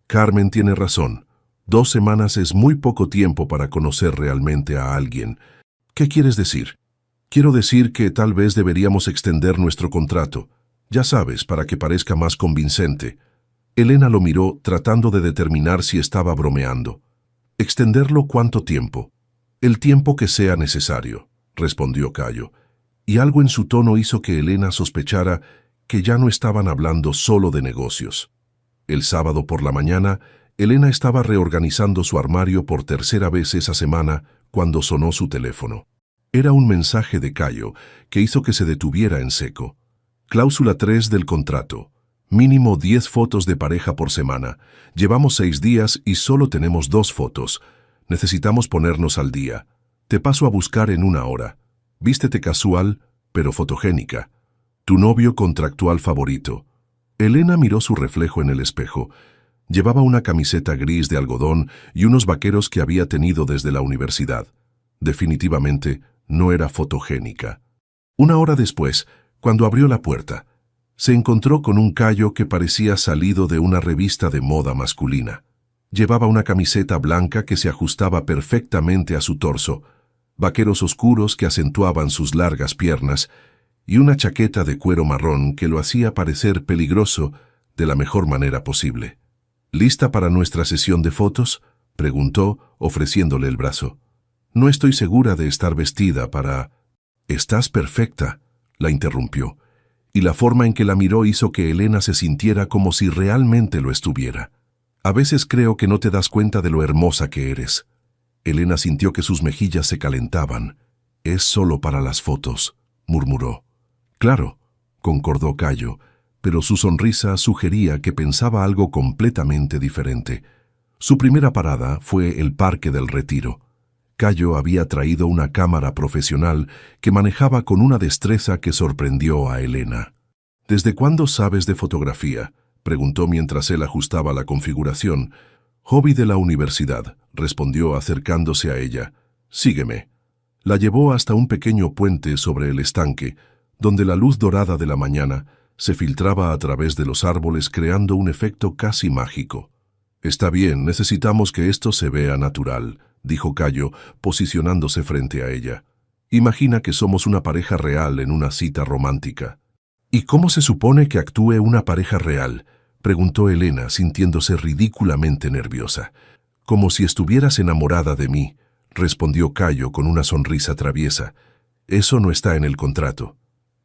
Carmen tiene razón. 2 semanas es muy poco tiempo para conocer realmente a alguien. ¿Qué quieres decir? Quiero decir que tal vez deberíamos extender nuestro contrato. Ya sabes, para que parezca más convincente. Elena lo miró tratando de determinar si estaba bromeando. ¿Extenderlo cuánto tiempo? El tiempo que sea necesario, respondió Cayo, y algo en su tono hizo que Elena sospechara que ya no estaban hablando solo de negocios. El sábado por la mañana, Elena estaba reorganizando su armario por 3ª vez esa semana cuando sonó su teléfono. Era un mensaje de Cayo que hizo que se detuviera en seco. Cláusula 3 del contrato. Mínimo 10 fotos de pareja por semana. Llevamos 6 días y solo tenemos 2 fotos. Necesitamos ponernos al día. Te paso a buscar en 1 hora. Vístete casual, pero fotogénica. Tu novio contractual favorito. Elena miró su reflejo en el espejo. Llevaba una camiseta gris de algodón y unos vaqueros que había tenido desde la universidad. Definitivamente no era fotogénica. 1 hora después, cuando abrió la puerta, se encontró con un Cayo que parecía salido de una revista de moda masculina. Llevaba una camiseta blanca que se ajustaba perfectamente a su torso, vaqueros oscuros que acentuaban sus largas piernas y una chaqueta de cuero marrón que lo hacía parecer peligroso de la mejor manera posible. ¿Lista para nuestra sesión de fotos?, preguntó, ofreciéndole el brazo. No estoy segura de estar vestida para... Estás perfecta, la interrumpió, y la forma en que la miró hizo que Elena se sintiera como si realmente lo estuviera. A veces creo que no te das cuenta de lo hermosa que eres. Elena sintió que sus mejillas se calentaban. Es solo para las fotos, murmuró. Claro, concordó Cayo, pero su sonrisa sugería que pensaba algo completamente diferente. Su primera parada fue el Parque del Retiro. Cayo había traído una cámara profesional que manejaba con una destreza que sorprendió a Elena. ¿Desde cuándo sabes de fotografía?, preguntó mientras él ajustaba la configuración. Hobby de la universidad, respondió acercándose a ella. Sígueme. La llevó hasta un pequeño puente sobre el estanque, donde la luz dorada de la mañana se filtraba a través de los árboles creando un efecto casi mágico. Está bien, necesitamos que esto se vea natural, dijo Cayo, posicionándose frente a ella. Imagina que somos una pareja real en una cita romántica. ¿Y cómo se supone que actúe una pareja real?, preguntó Elena, sintiéndose ridículamente nerviosa. Como si estuvieras enamorada de mí, respondió Cayo con una sonrisa traviesa. Eso no está en el contrato.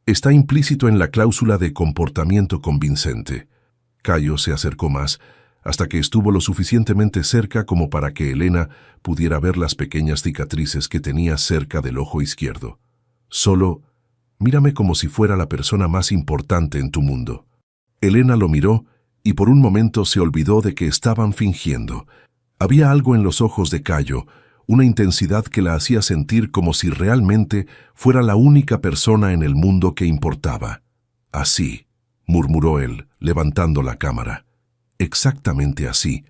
Está implícito en la cláusula de comportamiento convincente. Cayo se acercó más, hasta que estuvo lo suficientemente cerca como para que Elena pudiera ver las pequeñas cicatrices que tenía cerca del ojo izquierdo. Solo, mírame como si fuera la persona más importante en tu mundo. Elena lo miró y por un momento se olvidó de que estaban fingiendo. Había algo en los ojos de Cayo, una intensidad que la hacía sentir como si realmente fuera la única persona en el mundo que importaba. Así, murmuró él, levantando la cámara. Exactamente así.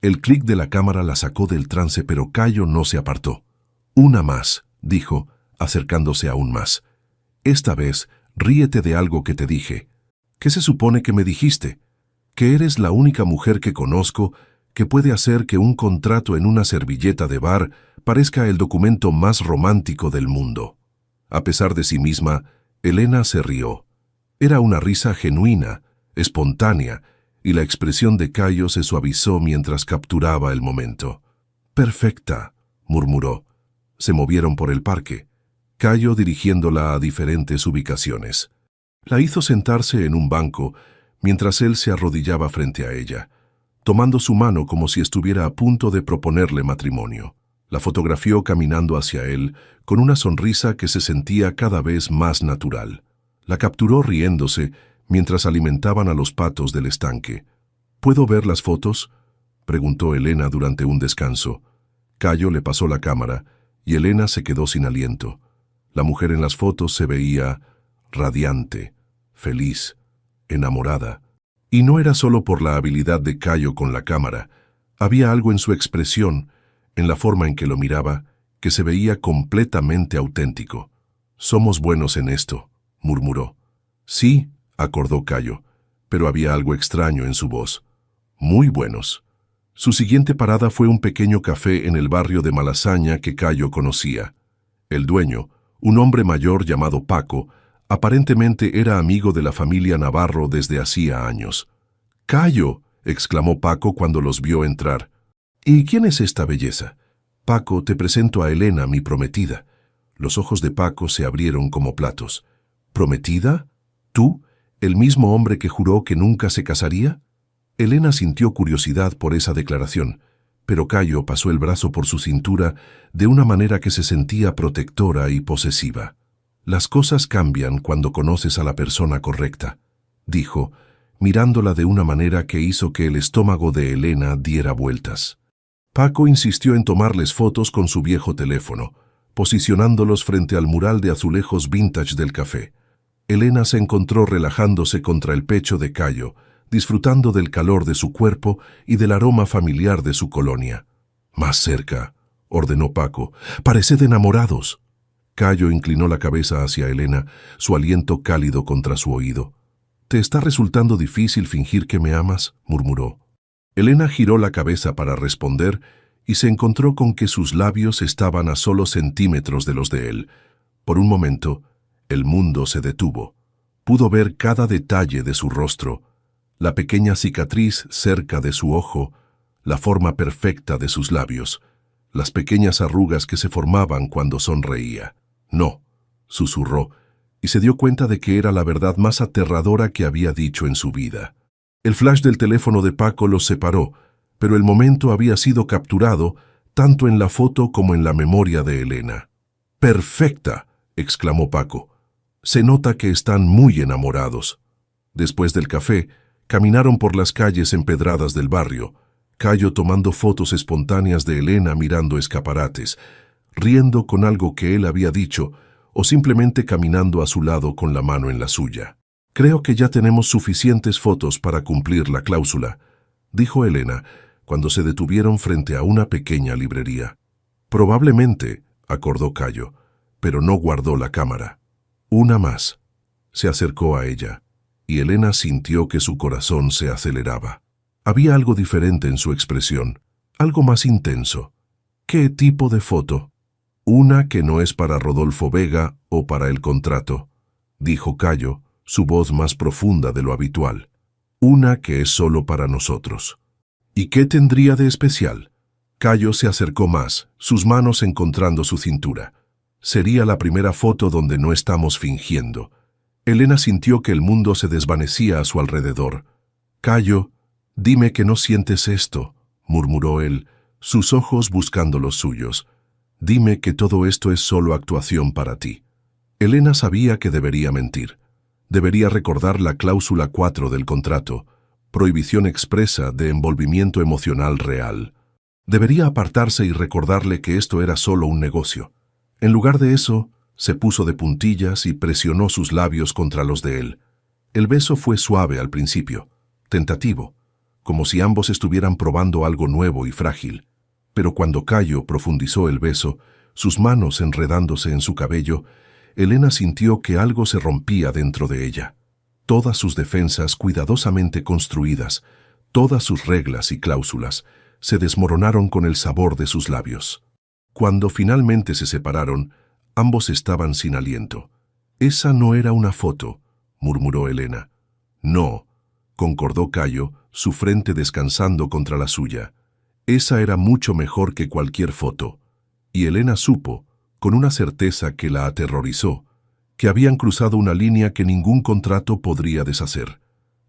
El clic de la cámara la sacó del trance, pero Cayo no se apartó. Una más, dijo, acercándose aún más. Esta vez, ríete de algo que te dije. ¿Qué se supone que me dijiste? que eres la única mujer que conozco que puede hacer que un contrato en una servilleta de bar parezca el documento más romántico del mundo. A pesar de sí misma, Elena se rió. Era una risa genuina, espontánea, y la expresión de Cayo se suavizó mientras capturaba el momento. «Perfecta», murmuró. Se movieron por el parque, Cayo dirigiéndola a diferentes ubicaciones. La hizo sentarse en un banco mientras él se arrodillaba frente a ella, tomando su mano como si estuviera a punto de proponerle matrimonio. La fotografió caminando hacia él con una sonrisa que se sentía cada vez más natural. La capturó riéndose mientras alimentaban a los patos del estanque. «¿Puedo ver las fotos?», preguntó Elena durante un descanso. Cayo le pasó la cámara y Elena se quedó sin aliento. La mujer en las fotos se veía radiante, feliz, enamorada. Y no era solo por la habilidad de Cayo con la cámara. Había algo en su expresión, en la forma en que lo miraba, que se veía completamente auténtico. «Somos buenos en esto», murmuró. «Sí», acordó Cayo, pero había algo extraño en su voz. «Muy buenos». Su siguiente parada fue un pequeño café en el barrio de Malasaña que Cayo conocía. El dueño, un hombre mayor llamado Paco, aparentemente era amigo de la familia Navarro desde hacía años. «¡Cayo!», exclamó Paco cuando los vio entrar. «¿Y quién es esta belleza?». «Paco, te presento a Elena, mi prometida». Los ojos de Paco se abrieron como platos. «¿Prometida? ¿Tú? ¿El mismo hombre que juró que nunca se casaría?». Elena sintió curiosidad por esa declaración, pero Cayo pasó el brazo por su cintura de una manera que se sentía protectora y posesiva. «Las cosas cambian cuando conoces a la persona correcta», dijo, mirándola de una manera que hizo que el estómago de Elena diera vueltas. Paco insistió en tomarles fotos con su viejo teléfono, posicionándolos frente al mural de azulejos vintage del café. Elena se encontró relajándose contra el pecho de Cayo, disfrutando del calor de su cuerpo y del aroma familiar de su colonia. «Más cerca», ordenó Paco. «Pareced enamorados». Cayo inclinó la cabeza hacia Elena, su aliento cálido contra su oído. «¿Te está resultando difícil fingir que me amas?», murmuró. Elena giró la cabeza para responder y se encontró con que sus labios estaban a solo centímetros de los de él. Por un momento, el mundo se detuvo. Pudo ver cada detalle de su rostro, la pequeña cicatriz cerca de su ojo, la forma perfecta de sus labios, las pequeñas arrugas que se formaban cuando sonreía. «No», susurró, y se dio cuenta de que era la verdad más aterradora que había dicho en su vida. El flash del teléfono de Paco los separó, pero el momento había sido capturado tanto en la foto como en la memoria de Elena. «¡Perfecta!», exclamó Paco. «Se nota que están muy enamorados». Después del café, caminaron por las calles empedradas del barrio, Cayo tomando fotos espontáneas de Elena mirando escaparates, riendo con algo que él había dicho o simplemente caminando a su lado con la mano en la suya. «Creo que ya tenemos suficientes fotos para cumplir la cláusula», dijo Elena cuando se detuvieron frente a una pequeña librería. «Probablemente», acordó Cayo, pero no guardó la cámara. «Una más». Se acercó a ella, y Elena sintió que su corazón se aceleraba. Había algo diferente en su expresión, algo más intenso. «¿Qué tipo de foto?». «Una que no es para Rodolfo Vega o para el contrato», dijo Cayo, su voz más profunda de lo habitual. «Una que es solo para nosotros». «¿Y qué tendría de especial?». Cayo se acercó más, sus manos encontrando su cintura. «Sería la primera foto donde no estamos fingiendo». Elena sintió que el mundo se desvanecía a su alrededor. «Cayo, dime que no sientes esto», murmuró él, sus ojos buscando los suyos. «Dime que todo esto es solo actuación para ti». Elena sabía que debería mentir. Debería recordar la cláusula 4 del contrato, prohibición expresa de envolvimiento emocional real. Debería apartarse y recordarle que esto era solo un negocio. En lugar de eso, se puso de puntillas y presionó sus labios contra los de él. El beso fue suave al principio, tentativo, como si ambos estuvieran probando algo nuevo y frágil. Pero cuando Cayo profundizó el beso, sus manos enredándose en su cabello, Elena sintió que algo se rompía dentro de ella. todas sus defensas cuidadosamente construidas, todas sus reglas y cláusulas, se desmoronaron con el sabor de sus labios. Cuando finalmente se separaron, ambos estaban sin aliento. «Esa no era una foto», murmuró Elena. «No», concordó Cayo, su frente descansando contra la suya. «Esa era mucho mejor que cualquier foto». Y Elena supo, con una certeza que la aterrorizó, que habían cruzado una línea que ningún contrato podría deshacer.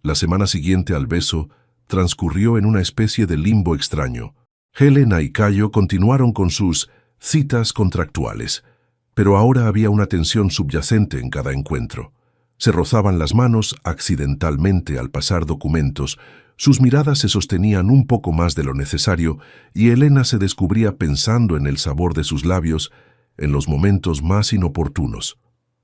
La semana siguiente al beso transcurrió en una especie de limbo extraño. Helena y Cayo continuaron con sus citas contractuales, pero ahora había una tensión subyacente en cada encuentro. Se rozaban las manos accidentalmente al pasar documentos, sus miradas se sostenían un poco más de lo necesario y Elena se descubría pensando en el sabor de sus labios en los momentos más inoportunos.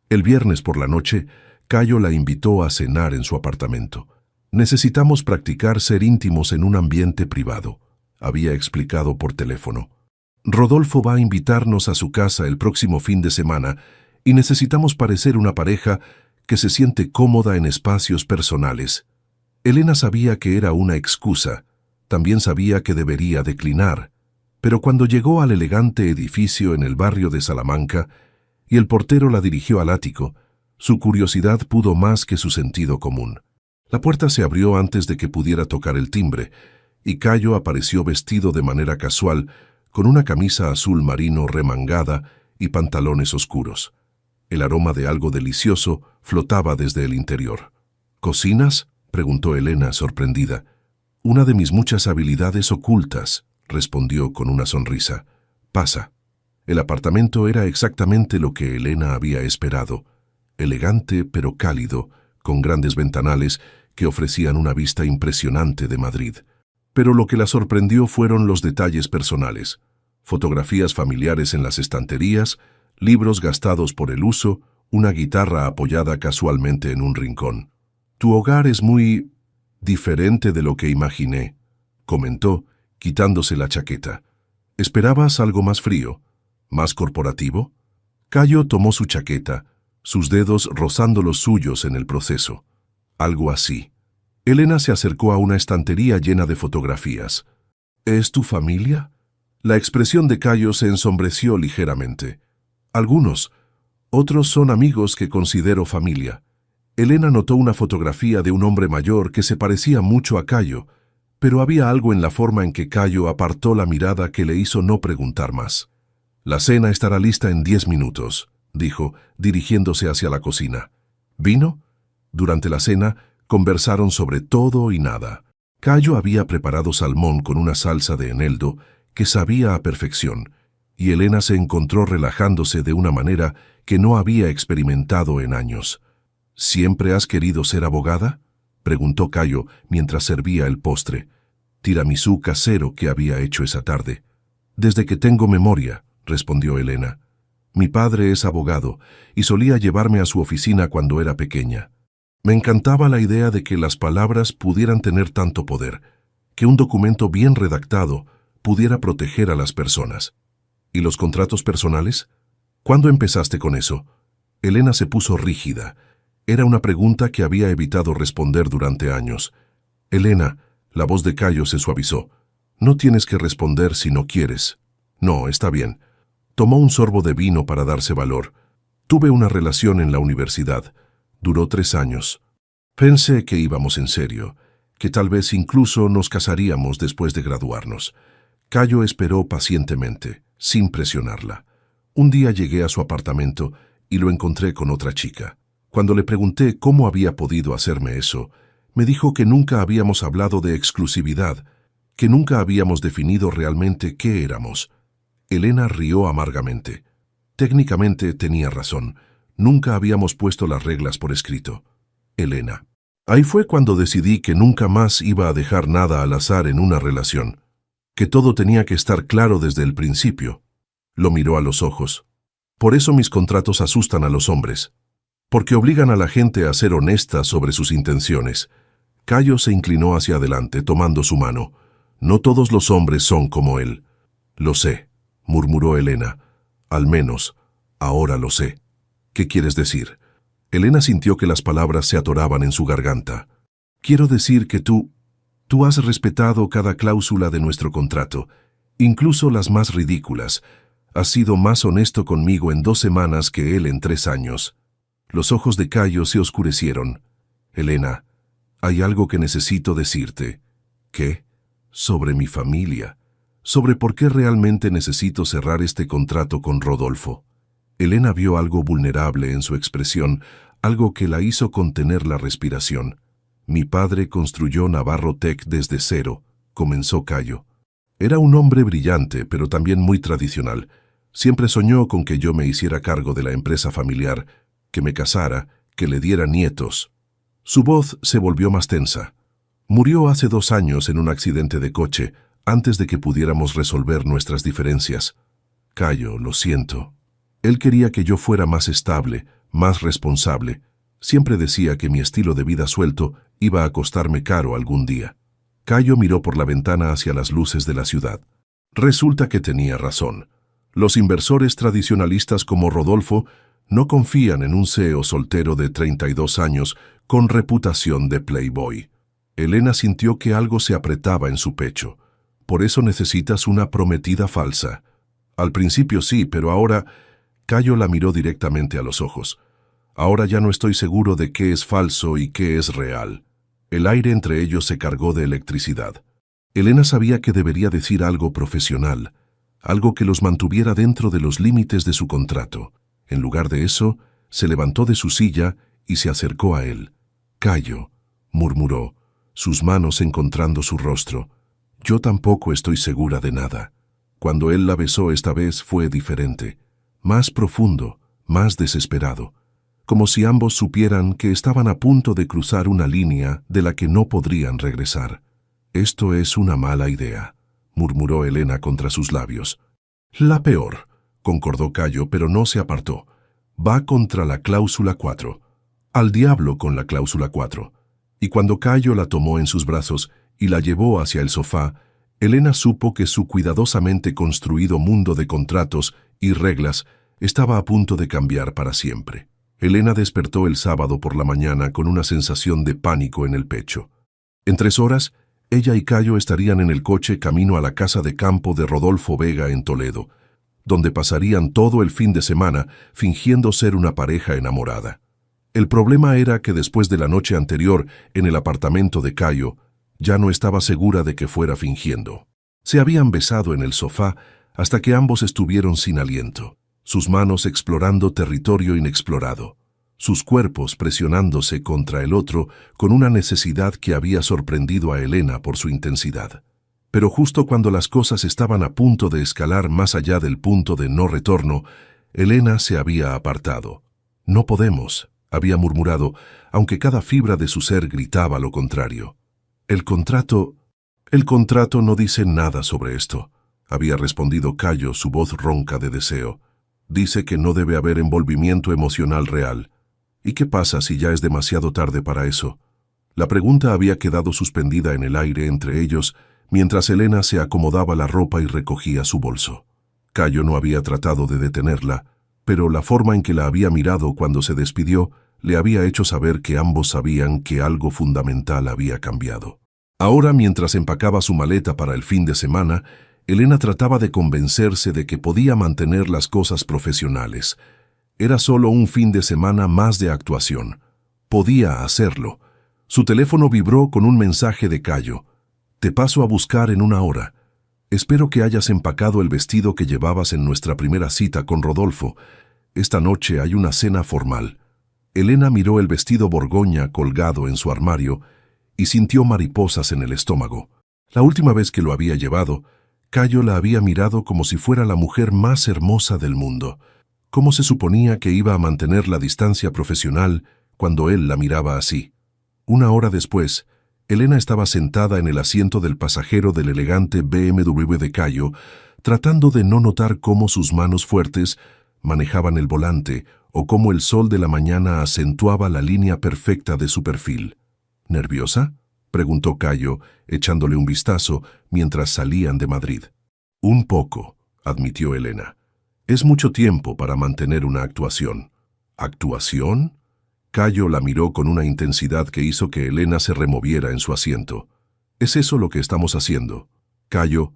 El viernes por la noche, Cayo la invitó a cenar en su apartamento. «Necesitamos practicar ser íntimos en un ambiente privado», había explicado por teléfono. «Rodolfo va a invitarnos a su casa el próximo fin de semana y necesitamos parecer una pareja que se siente cómoda en espacios personales». Elena sabía que era una excusa, también sabía que debería declinar, pero cuando llegó al elegante edificio en el barrio de Salamanca y el portero la dirigió al ático, su curiosidad pudo más que su sentido común. La puerta se abrió antes de que pudiera tocar el timbre, y Cayo apareció vestido de manera casual, con una camisa azul marino remangada y pantalones oscuros. El aroma de algo delicioso flotaba desde el interior. «¿Cocinas?», preguntó Elena, sorprendida. «Una de mis muchas habilidades ocultas», respondió con una sonrisa. «Pasa». El apartamento era exactamente lo que Elena había esperado, elegante pero cálido, con grandes ventanales que ofrecían una vista impresionante de Madrid. Pero lo que la sorprendió fueron los detalles personales: fotografías familiares en las estanterías, libros gastados por el uso, una guitarra apoyada casualmente en un rincón. «Tu hogar es muy diferente de lo que imaginé», comentó, quitándose la chaqueta. «¿Esperabas algo más frío? ¿Más corporativo?» Cayo tomó su chaqueta, sus dedos rozando los suyos en el proceso. «Algo así». Elena se acercó a una estantería llena de fotografías. «¿Es tu familia?» La expresión de Cayo se ensombreció ligeramente. «Algunos. Otros son amigos que considero familia». Elena notó una fotografía de un hombre mayor que se parecía mucho a Cayo, pero había algo en la forma en que Cayo apartó la mirada que le hizo no preguntar más. «La cena estará lista en 10 minutos», dijo, dirigiéndose hacia la cocina. «¿Vino?» Durante la cena conversaron sobre todo y nada. Cayo había preparado salmón con una salsa de eneldo que sabía a perfección, y Elena se encontró relajándose de una manera que no había experimentado en años. «¿Siempre has querido ser abogada?», preguntó Cayo mientras servía el postre, tiramisú casero que había hecho esa tarde. «Desde que tengo memoria», respondió Elena. «Mi padre es abogado y solía llevarme a su oficina cuando era pequeña. Me encantaba la idea de que las palabras pudieran tener tanto poder, que un documento bien redactado pudiera proteger a las personas. ¿Y los contratos personales? ¿Cuándo empezaste con eso?» Elena se puso rígida. Era una pregunta que había evitado responder durante años. «Elena», la voz de Cayo se suavizó. «No tienes que responder si no quieres». «No, está bien». Tomó un sorbo de vino para darse valor. «Tuve una relación en la universidad. Duró 3 años. Pensé que íbamos en serio, que tal vez incluso nos casaríamos después de graduarnos». Cayo esperó pacientemente, sin presionarla. Un día llegué a su apartamento y lo encontré con otra chica. Cuando le pregunté cómo había podido hacerme eso, me dijo que nunca habíamos hablado de exclusividad, que nunca habíamos definido realmente qué éramos. Elena rió amargamente. Técnicamente tenía razón. Nunca habíamos puesto las reglas por escrito. Elena. Ahí fue cuando decidí que nunca más iba a dejar nada al azar en una relación, que todo tenía que estar claro desde el principio. Lo miró a los ojos. Por eso mis contratos asustan a los hombres, porque obligan a la gente a ser honesta sobre sus intenciones. Cayo se inclinó hacia adelante, tomando su mano. «No todos los hombres son como él». «Lo sé», murmuró Elena. «Al menos, ahora lo sé». «¿Qué quieres decir?». Elena sintió que las palabras se atoraban en su garganta. Quiero decir que tú has respetado cada cláusula de nuestro contrato, incluso las más ridículas. Has sido más honesto conmigo en 2 semanas que él en 3 años. Los ojos de Cayo se oscurecieron. Elena, hay algo que necesito decirte. ¿Qué? Sobre mi familia. Sobre por qué realmente necesito cerrar este contrato con Rodolfo. Elena vio algo vulnerable en su expresión, algo que la hizo contener la respiración. Mi padre construyó Navarro Tech desde cero, comenzó Cayo. Era un hombre brillante, pero también muy tradicional. Siempre soñó con que yo me hiciera cargo de la empresa familiar, que me casara, que le diera nietos. Su voz se volvió más tensa. Murió hace 2 años en un accidente de coche, antes de que pudiéramos resolver nuestras diferencias. Cayo, lo siento. Él quería que yo fuera más estable, más responsable. Siempre decía que mi estilo de vida suelto iba a costarme caro algún día. Cayo miró por la ventana hacia las luces de la ciudad. Resulta que tenía razón. Los inversores tradicionalistas como Rodolfo no confían en un CEO soltero de 32 años con reputación de playboy. Elena sintió que algo se apretaba en su pecho. Por eso necesitas una prometida falsa. Al principio sí, pero ahora... Cayo la miró directamente a los ojos. Ahora ya no estoy seguro de qué es falso y qué es real. El aire entre ellos se cargó de electricidad. Elena sabía que debería decir algo profesional, algo que los mantuviera dentro de los límites de su contrato. En lugar de eso, se levantó de su silla y se acercó a él. Cayo, murmuró, sus manos encontrando su rostro. Yo tampoco estoy segura de nada. Cuando él la besó esta vez fue diferente, más profundo, más desesperado, como si ambos supieran que estaban a punto de cruzar una línea de la que no podrían regresar. Esto es una mala idea, murmuró Elena contra sus labios. La peor, concordó Cayo, pero no se apartó. Va contra la cláusula 4. Al diablo con la cláusula 4. Y cuando Cayo la tomó en sus brazos y la llevó hacia el sofá, Elena supo que su cuidadosamente construido mundo de contratos y reglas estaba a punto de cambiar para siempre. Elena despertó el sábado por la mañana con una sensación de pánico en el pecho. En 3 horas, ella y Cayo estarían en el coche camino a la casa de campo de Rodolfo Vega en Toledo, donde pasarían todo el fin de semana fingiendo ser una pareja enamorada. El problema era que después de la noche anterior en el apartamento de Cayo, ya no estaba segura de que fuera fingiendo. Se habían besado en el sofá hasta que ambos estuvieron sin aliento, sus manos explorando territorio inexplorado, sus cuerpos presionándose contra el otro con una necesidad que había sorprendido a Elena por su intensidad. Pero justo cuando las cosas estaban a punto de escalar más allá del punto de no retorno, Elena se había apartado. «No podemos», había murmurado, aunque cada fibra de su ser gritaba lo contrario. El contrato no dice nada sobre esto», había respondido Cayo, su voz ronca de deseo. «Dice que no debe haber envolvimiento emocional real. ¿Y qué pasa si ya es demasiado tarde para eso?» La pregunta había quedado suspendida en el aire entre ellos mientras Elena se acomodaba la ropa y recogía su bolso. Cayo no había tratado de detenerla, pero la forma en que la había mirado cuando se despidió le había hecho saber que ambos sabían que algo fundamental había cambiado. Ahora, mientras empacaba su maleta para el fin de semana, Elena trataba de convencerse de que podía mantener las cosas profesionales. Era solo un fin de semana más de actuación. Podía hacerlo. Su teléfono vibró con un mensaje de Cayo. «Te paso a buscar en 1 hora. Espero que hayas empacado el vestido que llevabas en nuestra primera cita con Rodolfo. Esta noche hay una cena formal». Elena miró el vestido borgoña colgado en su armario y sintió mariposas en el estómago. La última vez que lo había llevado, Cayo la había mirado como si fuera la mujer más hermosa del mundo. ¿Cómo se suponía que iba a mantener la distancia profesional cuando él la miraba así? 1 hora después, Elena estaba sentada en el asiento del pasajero del elegante BMW de Cayo, tratando de no notar cómo sus manos fuertes manejaban el volante o cómo el sol de la mañana acentuaba la línea perfecta de su perfil. «¿Nerviosa?», preguntó Cayo, echándole un vistazo mientras salían de Madrid. «Un poco», admitió Elena. «Es mucho tiempo para mantener una actuación». «¿Actuación?». Cayo la miró con una intensidad que hizo que Elena se removiera en su asiento. «¿Es eso lo que estamos haciendo, Cayo?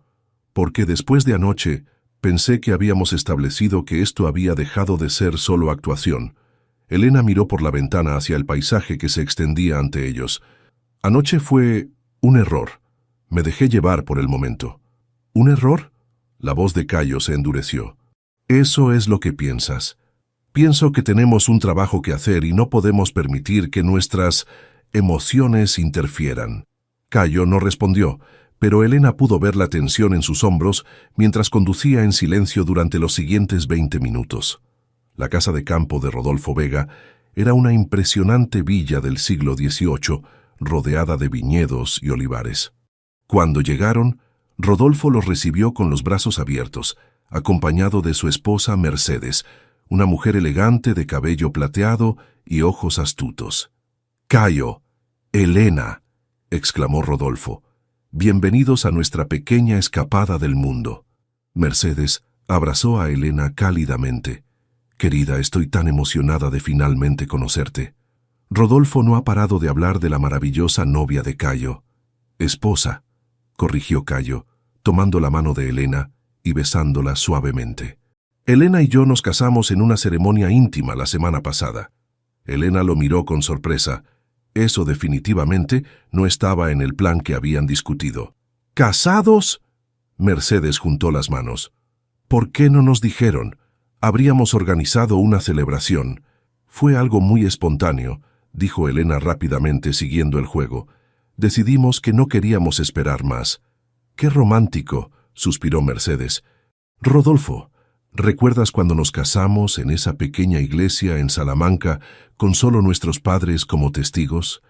Porque después de anoche pensé que habíamos establecido que esto había dejado de ser solo actuación». Elena miró por la ventana hacia el paisaje que se extendía ante ellos. «Anoche fue un error. Me dejé llevar por el momento». «¿Un error?». La voz de Cayo se endureció. «Eso es lo que piensas. Pienso que tenemos un trabajo que hacer y no podemos permitir que nuestras emociones interfieran». Cayo no respondió, pero Elena pudo ver la tensión en sus hombros mientras conducía en silencio durante los siguientes 20 minutos. La casa de campo de Rodolfo Vega era una impresionante villa del siglo XVIII, rodeada de viñedos y olivares. Cuando llegaron, Rodolfo los recibió con los brazos abiertos, acompañado de su esposa Mercedes, una mujer elegante de cabello plateado y ojos astutos. «Cayo, Elena», exclamó Rodolfo, «bienvenidos a nuestra pequeña escapada del mundo». Mercedes abrazó a Elena cálidamente. «Querida, estoy tan emocionada de finalmente conocerte». Rodolfo no ha parado de hablar de la maravillosa novia de Cayo. «Esposa», corrigió Cayo, tomando la mano de Elena y besándola suavemente. «Elena y yo nos casamos en una ceremonia íntima la semana pasada». Elena lo miró con sorpresa. Eso definitivamente no estaba en el plan que habían discutido. «¿Casados?». Mercedes juntó las manos. «¿Por qué no nos dijeron? Habríamos organizado una celebración». «Fue algo muy espontáneo», dijo Elena rápidamente siguiendo el juego. «Decidimos que no queríamos esperar más». «Qué romántico», suspiró Mercedes. «Rodolfo, ¿recuerdas cuando nos casamos en esa pequeña iglesia en Salamanca con solo nuestros padres como testigos?»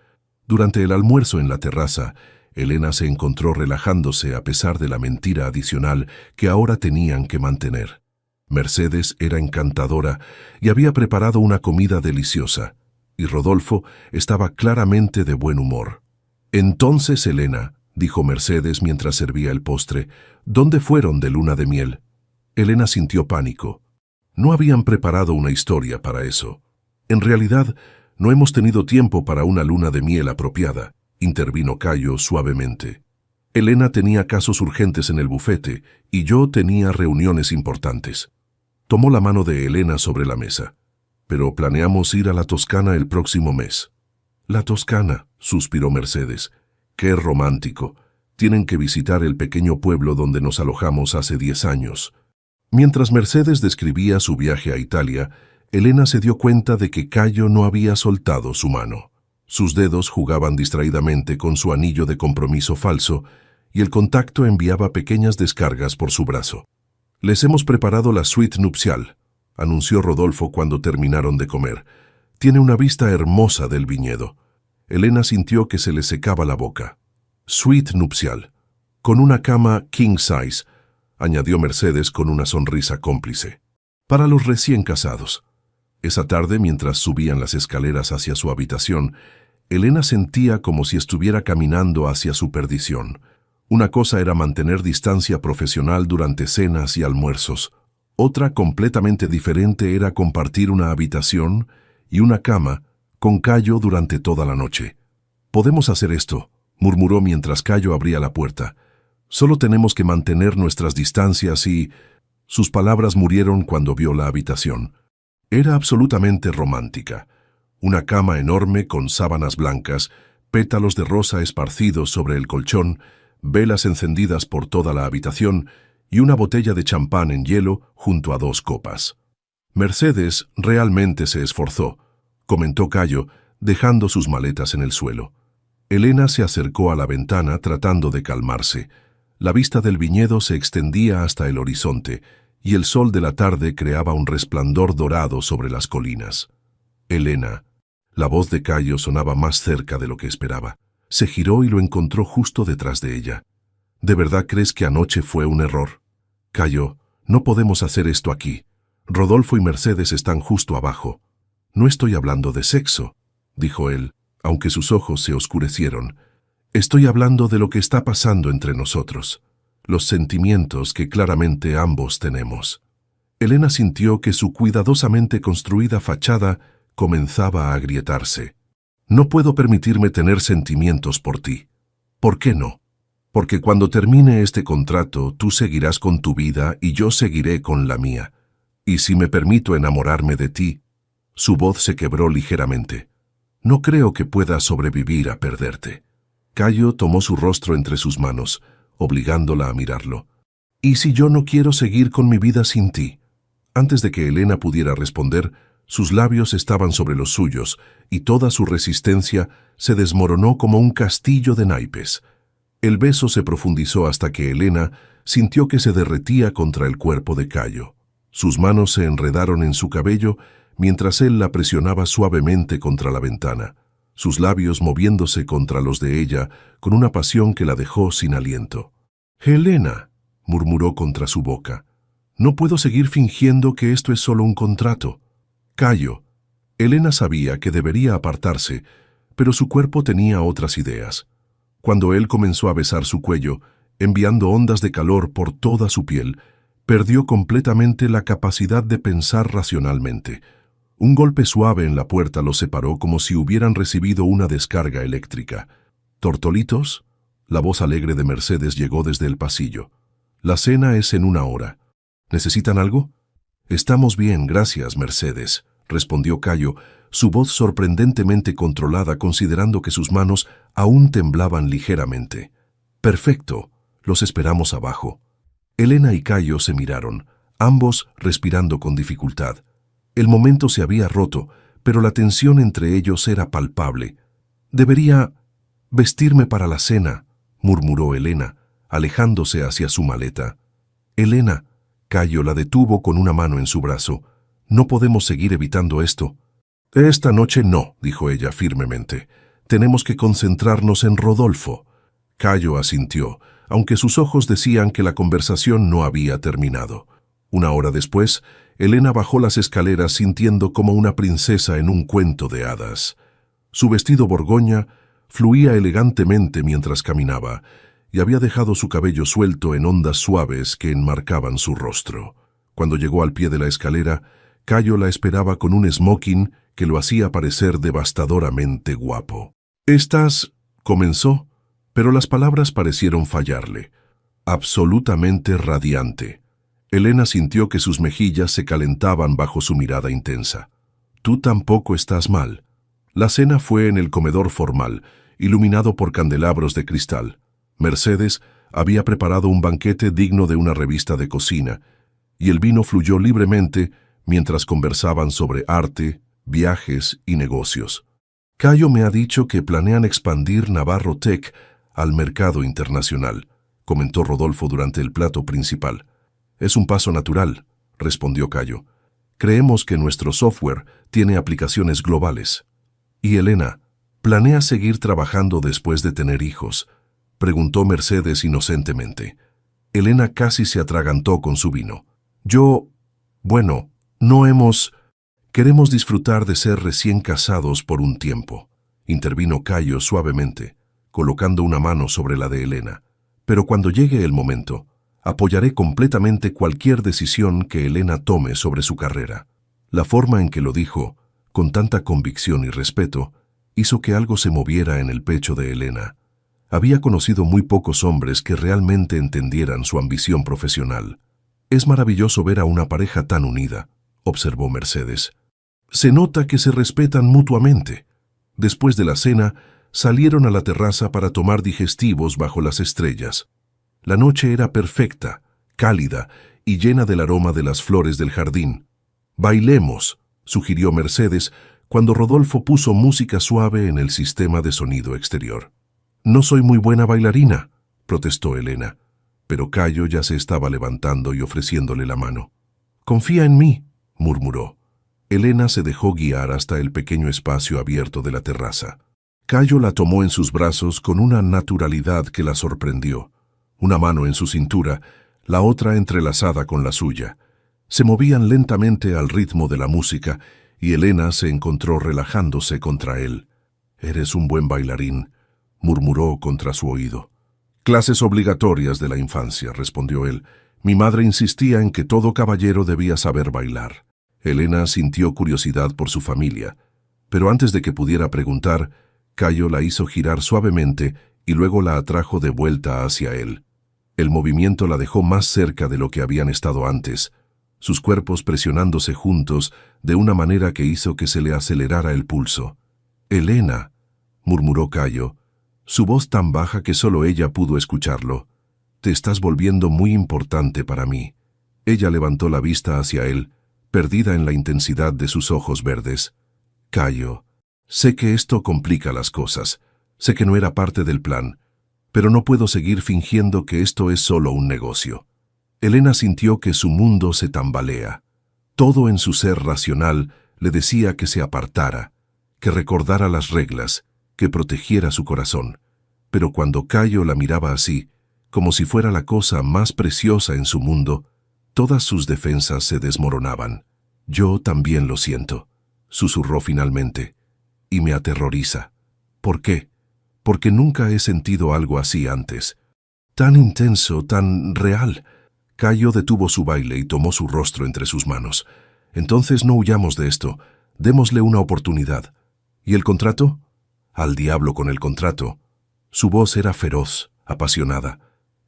Durante el almuerzo en la terraza, Elena se encontró relajándose a pesar de la mentira adicional que ahora tenían que mantener. Mercedes era encantadora y había preparado una comida deliciosa, y Rodolfo estaba claramente de buen humor. «Entonces, Elena», dijo Mercedes mientras servía el postre, «¿dónde fueron de luna de miel?». Elena sintió pánico. No habían preparado una historia para eso. «En realidad, no hemos tenido tiempo para una luna de miel apropiada», intervino Cayo suavemente. «Elena tenía casos urgentes en el bufete y yo tenía reuniones importantes». Tomó la mano de Elena sobre la mesa. «Pero planeamos ir a la Toscana el próximo mes». «La Toscana», suspiró Mercedes. «Qué romántico. Tienen que visitar el pequeño pueblo donde nos alojamos hace 10 años». Mientras Mercedes describía su viaje a Italia, Elena se dio cuenta de que Cayo no había soltado su mano. Sus dedos jugaban distraídamente con su anillo de compromiso falso y el contacto enviaba pequeñas descargas por su brazo. «Les hemos preparado la suite nupcial», anunció Rodolfo cuando terminaron de comer. «Tiene una vista hermosa del viñedo». Elena sintió que se le secaba la boca. «Suite nupcial, con una cama king size», añadió Mercedes con una sonrisa cómplice. «Para los recién casados». Esa tarde, mientras subían las escaleras hacia su habitación, Elena sentía como si estuviera caminando hacia su perdición. Una cosa era mantener distancia profesional durante cenas y almuerzos. Otra, completamente diferente, era compartir una habitación y una cama con Cayo durante toda la noche. «Podemos hacer esto», murmuró mientras Cayo abría la puerta. «Solo tenemos que mantener nuestras distancias y...». Sus palabras murieron cuando vio la habitación. Era absolutamente romántica. Una cama enorme con sábanas blancas, pétalos de rosa esparcidos sobre el colchón, velas encendidas por toda la habitación y una botella de champán en hielo junto a 2 copas. «Mercedes realmente se esforzó», comentó Cayo, dejando sus maletas en el suelo. Elena se acercó a la ventana tratando de calmarse. La vista del viñedo se extendía hasta el horizonte, y el sol de la tarde creaba un resplandor dorado sobre las colinas. «Elena». La voz de Cayo sonaba más cerca de lo que esperaba. Se giró y lo encontró justo detrás de ella. «¿De verdad crees que anoche fue un error?». «Cayo, no podemos hacer esto aquí. Rodolfo y Mercedes están justo abajo». «No estoy hablando de sexo», dijo él, aunque sus ojos se oscurecieron. «Estoy hablando de lo que está pasando entre nosotros, los sentimientos que claramente ambos tenemos». Elena sintió que su cuidadosamente construida fachada comenzaba a agrietarse. «No puedo permitirme tener sentimientos por ti». «¿Por qué no?» «Porque cuando termine este contrato, tú seguirás con tu vida y yo seguiré con la mía. Y si me permito enamorarme de ti». Su voz se quebró ligeramente. «No creo que pueda sobrevivir a perderte». Cayo tomó su rostro entre sus manos, obligándola a mirarlo. «¿Y si yo no quiero seguir con mi vida sin ti?» Antes de que Elena pudiera responder, sus labios estaban sobre los suyos y toda su resistencia se desmoronó como un castillo de naipes. El beso se profundizó hasta que Elena sintió que se derretía contra el cuerpo de Cayo. Sus manos se enredaron en su cabello mientras él la presionaba suavemente contra la ventana, sus labios moviéndose contra los de ella con una pasión que la dejó sin aliento. «Helena», murmuró contra su boca, «no puedo seguir fingiendo que esto es solo un contrato». «Cayo». Elena sabía que debería apartarse, pero su cuerpo tenía otras ideas. Cuando él comenzó a besar su cuello, enviando ondas de calor por toda su piel, perdió completamente la capacidad de pensar racionalmente. Un golpe suave en la puerta los separó como si hubieran recibido una descarga eléctrica. «¿Tortolitos?» La voz alegre de Mercedes llegó desde el pasillo. «La cena es en 1 hora. ¿Necesitan algo?» «Estamos bien, gracias, Mercedes», respondió Cayo, su voz sorprendentemente controlada considerando que sus manos aún temblaban ligeramente. «Perfecto, los esperamos abajo». Elena y Cayo se miraron, ambos respirando con dificultad. El momento se había roto, pero la tensión entre ellos era palpable. «Debería vestirme para la cena», murmuró Elena, alejándose hacia su maleta. «Elena», Cayo la detuvo con una mano en su brazo, «no podemos seguir evitando esto». «Esta noche no», dijo ella firmemente. «Tenemos que concentrarnos en Rodolfo». Cayo asintió, aunque sus ojos decían que la conversación no había terminado. 1 hora después, Elena bajó las escaleras sintiendo como una princesa en un cuento de hadas. Su vestido borgoña fluía elegantemente mientras caminaba y había dejado su cabello suelto en ondas suaves que enmarcaban su rostro. Cuando llegó al pie de la escalera, Cayo la esperaba con un smoking que lo hacía parecer devastadoramente guapo. «Estás», comenzó, pero las palabras parecieron fallarle. «Absolutamente radiante». Elena sintió que sus mejillas se calentaban bajo su mirada intensa. «Tú tampoco estás mal». La cena fue en el comedor formal, iluminado por candelabros de cristal. Mercedes había preparado un banquete digno de una revista de cocina, y el vino fluyó libremente mientras conversaban sobre arte, viajes y negocios. «Cayo me ha dicho que planean expandir Navarro Tech al mercado internacional», comentó Rodolfo durante el plato principal. «Es un paso natural», respondió Cayo. «Creemos que nuestro software tiene aplicaciones globales». «¿Y Elena, planea seguir trabajando después de tener hijos?», preguntó Mercedes inocentemente. Elena casi se atragantó con su vino. «Bueno, no hemos... Queremos disfrutar de ser recién casados por un tiempo», intervino Cayo suavemente, colocando una mano sobre la de Elena. «Pero cuando llegue el momento, apoyaré completamente cualquier decisión que Elena tome sobre su carrera». La forma en que lo dijo, con tanta convicción y respeto, hizo que algo se moviera en el pecho de Elena. Había conocido muy pocos hombres que realmente entendieran su ambición profesional. «Es maravilloso ver a una pareja tan unida», observó Mercedes. «Se nota que se respetan mutuamente». Después de la cena, salieron a la terraza para tomar digestivos bajo las estrellas. La noche era perfecta, cálida y llena del aroma de las flores del jardín. «Bailemos», sugirió Mercedes, cuando Rodolfo puso música suave en el sistema de sonido exterior. «No soy muy buena bailarina», protestó Elena, pero Cayo ya se estaba levantando y ofreciéndole la mano. «Confía en mí», murmuró. Elena se dejó guiar hasta el pequeño espacio abierto de la terraza. Cayo la tomó en sus brazos con una naturalidad que la sorprendió. Una mano en su cintura, la otra entrelazada con la suya. Se movían lentamente al ritmo de la música y Elena se encontró relajándose contra él. «Eres un buen bailarín», murmuró contra su oído. «Clases obligatorias de la infancia», respondió él. «Mi madre insistía en que todo caballero debía saber bailar». Elena sintió curiosidad por su familia, Pero antes de que pudiera preguntar, Cayo la hizo girar suavemente y luego la atrajo de vuelta hacia él. El movimiento la dejó más cerca de lo que habían estado antes, sus cuerpos presionándose juntos de una manera que hizo que se le acelerara el pulso. «Elena», murmuró Cayo, su voz tan baja que solo ella pudo escucharlo. «Te estás volviendo muy importante para mí». Ella levantó la vista hacia él, perdida en la intensidad de sus ojos verdes. «Cayo, sé que esto complica las cosas, sé que no era parte del plan, pero no puedo seguir fingiendo que esto es solo un negocio». Elena sintió que su mundo se tambalea. Todo en su ser racional le decía que se apartara, que recordara las reglas, que protegiera su corazón. Pero cuando Cayo la miraba así, como si fuera la cosa más preciosa en su mundo, todas sus defensas se desmoronaban. «Yo también lo siento», susurró finalmente, «y me aterroriza». «¿Por qué?» «Porque nunca he sentido algo así antes. Tan intenso, tan real». Cayo detuvo su baile y tomó su rostro entre sus manos. «Entonces no huyamos de esto. Démosle una oportunidad». «¿Y el contrato?» «Al diablo con el contrato». Su voz era feroz, apasionada.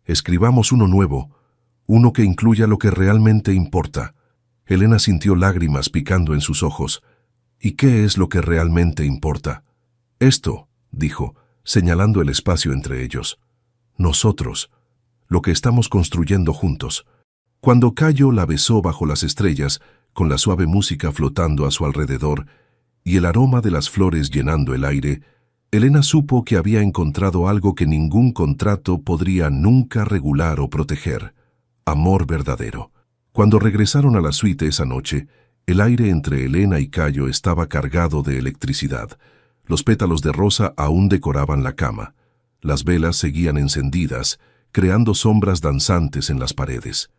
«Escribamos uno nuevo, uno que incluya lo que realmente importa». Elena sintió lágrimas picando en sus ojos. «¿Y qué es lo que realmente importa?» «Esto», dijo, señalando el espacio entre ellos. «Nosotros, lo que estamos construyendo juntos». Cuando Cayo la besó bajo las estrellas, con la suave música flotando a su alrededor y el aroma de las flores llenando el aire, Elena supo que había encontrado algo que ningún contrato podría nunca regular o proteger: amor verdadero. Cuando regresaron a la suite esa noche, el aire entre Elena y Cayo estaba cargado de electricidad. Los pétalos de rosa aún decoraban la cama. Las velas seguían encendidas, creando sombras danzantes en las paredes.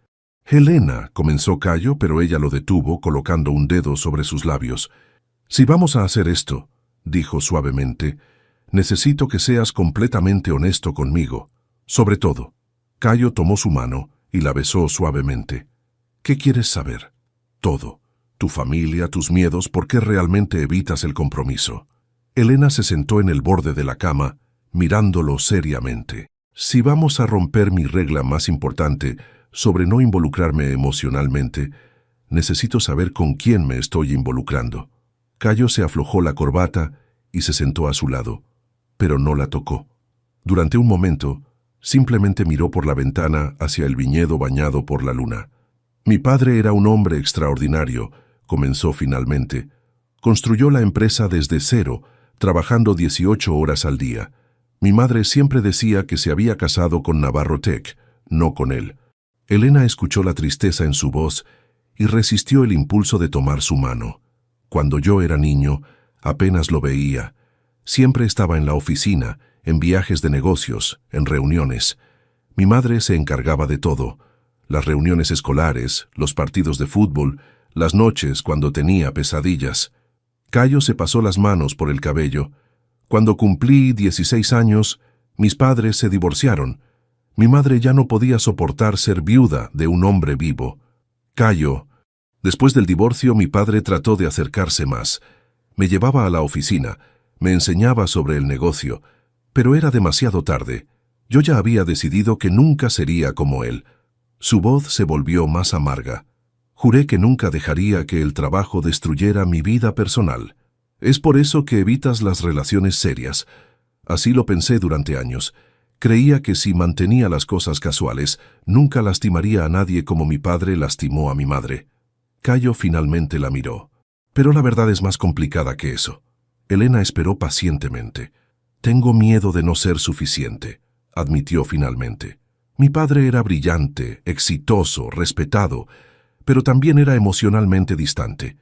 «Elena», comenzó Cayo, pero ella lo detuvo, colocando un dedo sobre sus labios. «Si vamos a hacer esto», dijo suavemente, «necesito que seas completamente honesto conmigo. Sobre todo». Cayo tomó su mano y la besó suavemente. «¿Qué quieres saber?» «Todo. Tu familia, tus miedos, ¿por qué realmente evitas el compromiso?» Elena se sentó en el borde de la cama, mirándolo seriamente. «Si vamos a romper mi regla más importante sobre no involucrarme emocionalmente, necesito saber con quién me estoy involucrando». Cayo se aflojó la corbata y se sentó a su lado, pero no la tocó. Durante un momento, simplemente miró por la ventana hacia el viñedo bañado por la luna. «Mi padre era un hombre extraordinario», comenzó finalmente. «Construyó la empresa desde cero, trabajando 18 horas al día. Mi madre siempre decía que se había casado con Navarro Tech, no con él». Elena escuchó la tristeza en su voz y resistió el impulso de tomar su mano. «Cuando yo era niño, apenas lo veía. Siempre estaba en la oficina, en viajes de negocios, en reuniones. Mi madre se encargaba de todo: las reuniones escolares, los partidos de fútbol, las noches cuando tenía pesadillas». Cayo se pasó las manos por el cabello. «Cuando cumplí 16 años, mis padres se divorciaron. Mi madre ya no podía soportar ser viuda de un hombre vivo. Cayo, después del divorcio mi padre trató de acercarse más. Me llevaba a la oficina, me enseñaba sobre el negocio, pero era demasiado tarde. Yo ya había decidido que nunca sería como él». Su voz se volvió más amarga. «Juré que nunca dejaría que el trabajo destruyera mi vida personal. Es por eso que evitas las relaciones serias. Así lo pensé durante años. Creía que si mantenía las cosas casuales, nunca lastimaría a nadie como mi padre lastimó a mi madre». Cayo finalmente la miró. «Pero la verdad es más complicada que eso». Elena esperó pacientemente. «Tengo miedo de no ser suficiente», admitió finalmente. «Mi padre era brillante, exitoso, respetado, pero también era emocionalmente distante.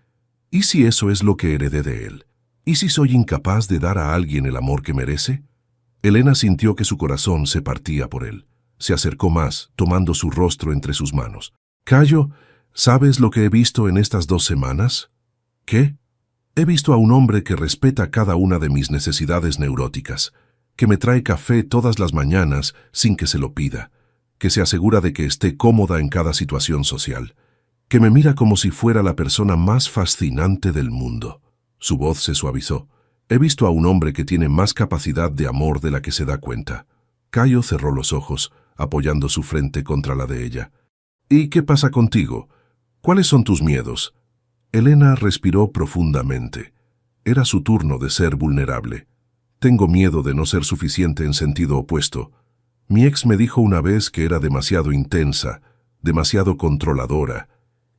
¿Y si eso es lo que heredé de él? ¿Y si soy incapaz de dar a alguien el amor que merece?» Elena sintió que su corazón se partía por él. Se acercó más, tomando su rostro entre sus manos. «Cayo, ¿sabes lo que he visto en estas 2 semanas?» «¿Qué?» «He visto a un hombre que respeta cada una de mis necesidades neuróticas, que me trae café todas las mañanas sin que se lo pida, que se asegura de que esté cómoda en cada situación social, que me mira como si fuera la persona más fascinante del mundo». Su voz se suavizó. He visto a un hombre que tiene más capacidad de amor de la que se da cuenta. Cayo cerró los ojos, apoyando su frente contra la de ella. ¿Y qué pasa contigo? ¿Cuáles son tus miedos? Elena respiró profundamente. Era su turno de ser vulnerable. Tengo miedo de no ser suficiente en sentido opuesto. Mi ex me dijo una vez que era demasiado intensa, demasiado controladora,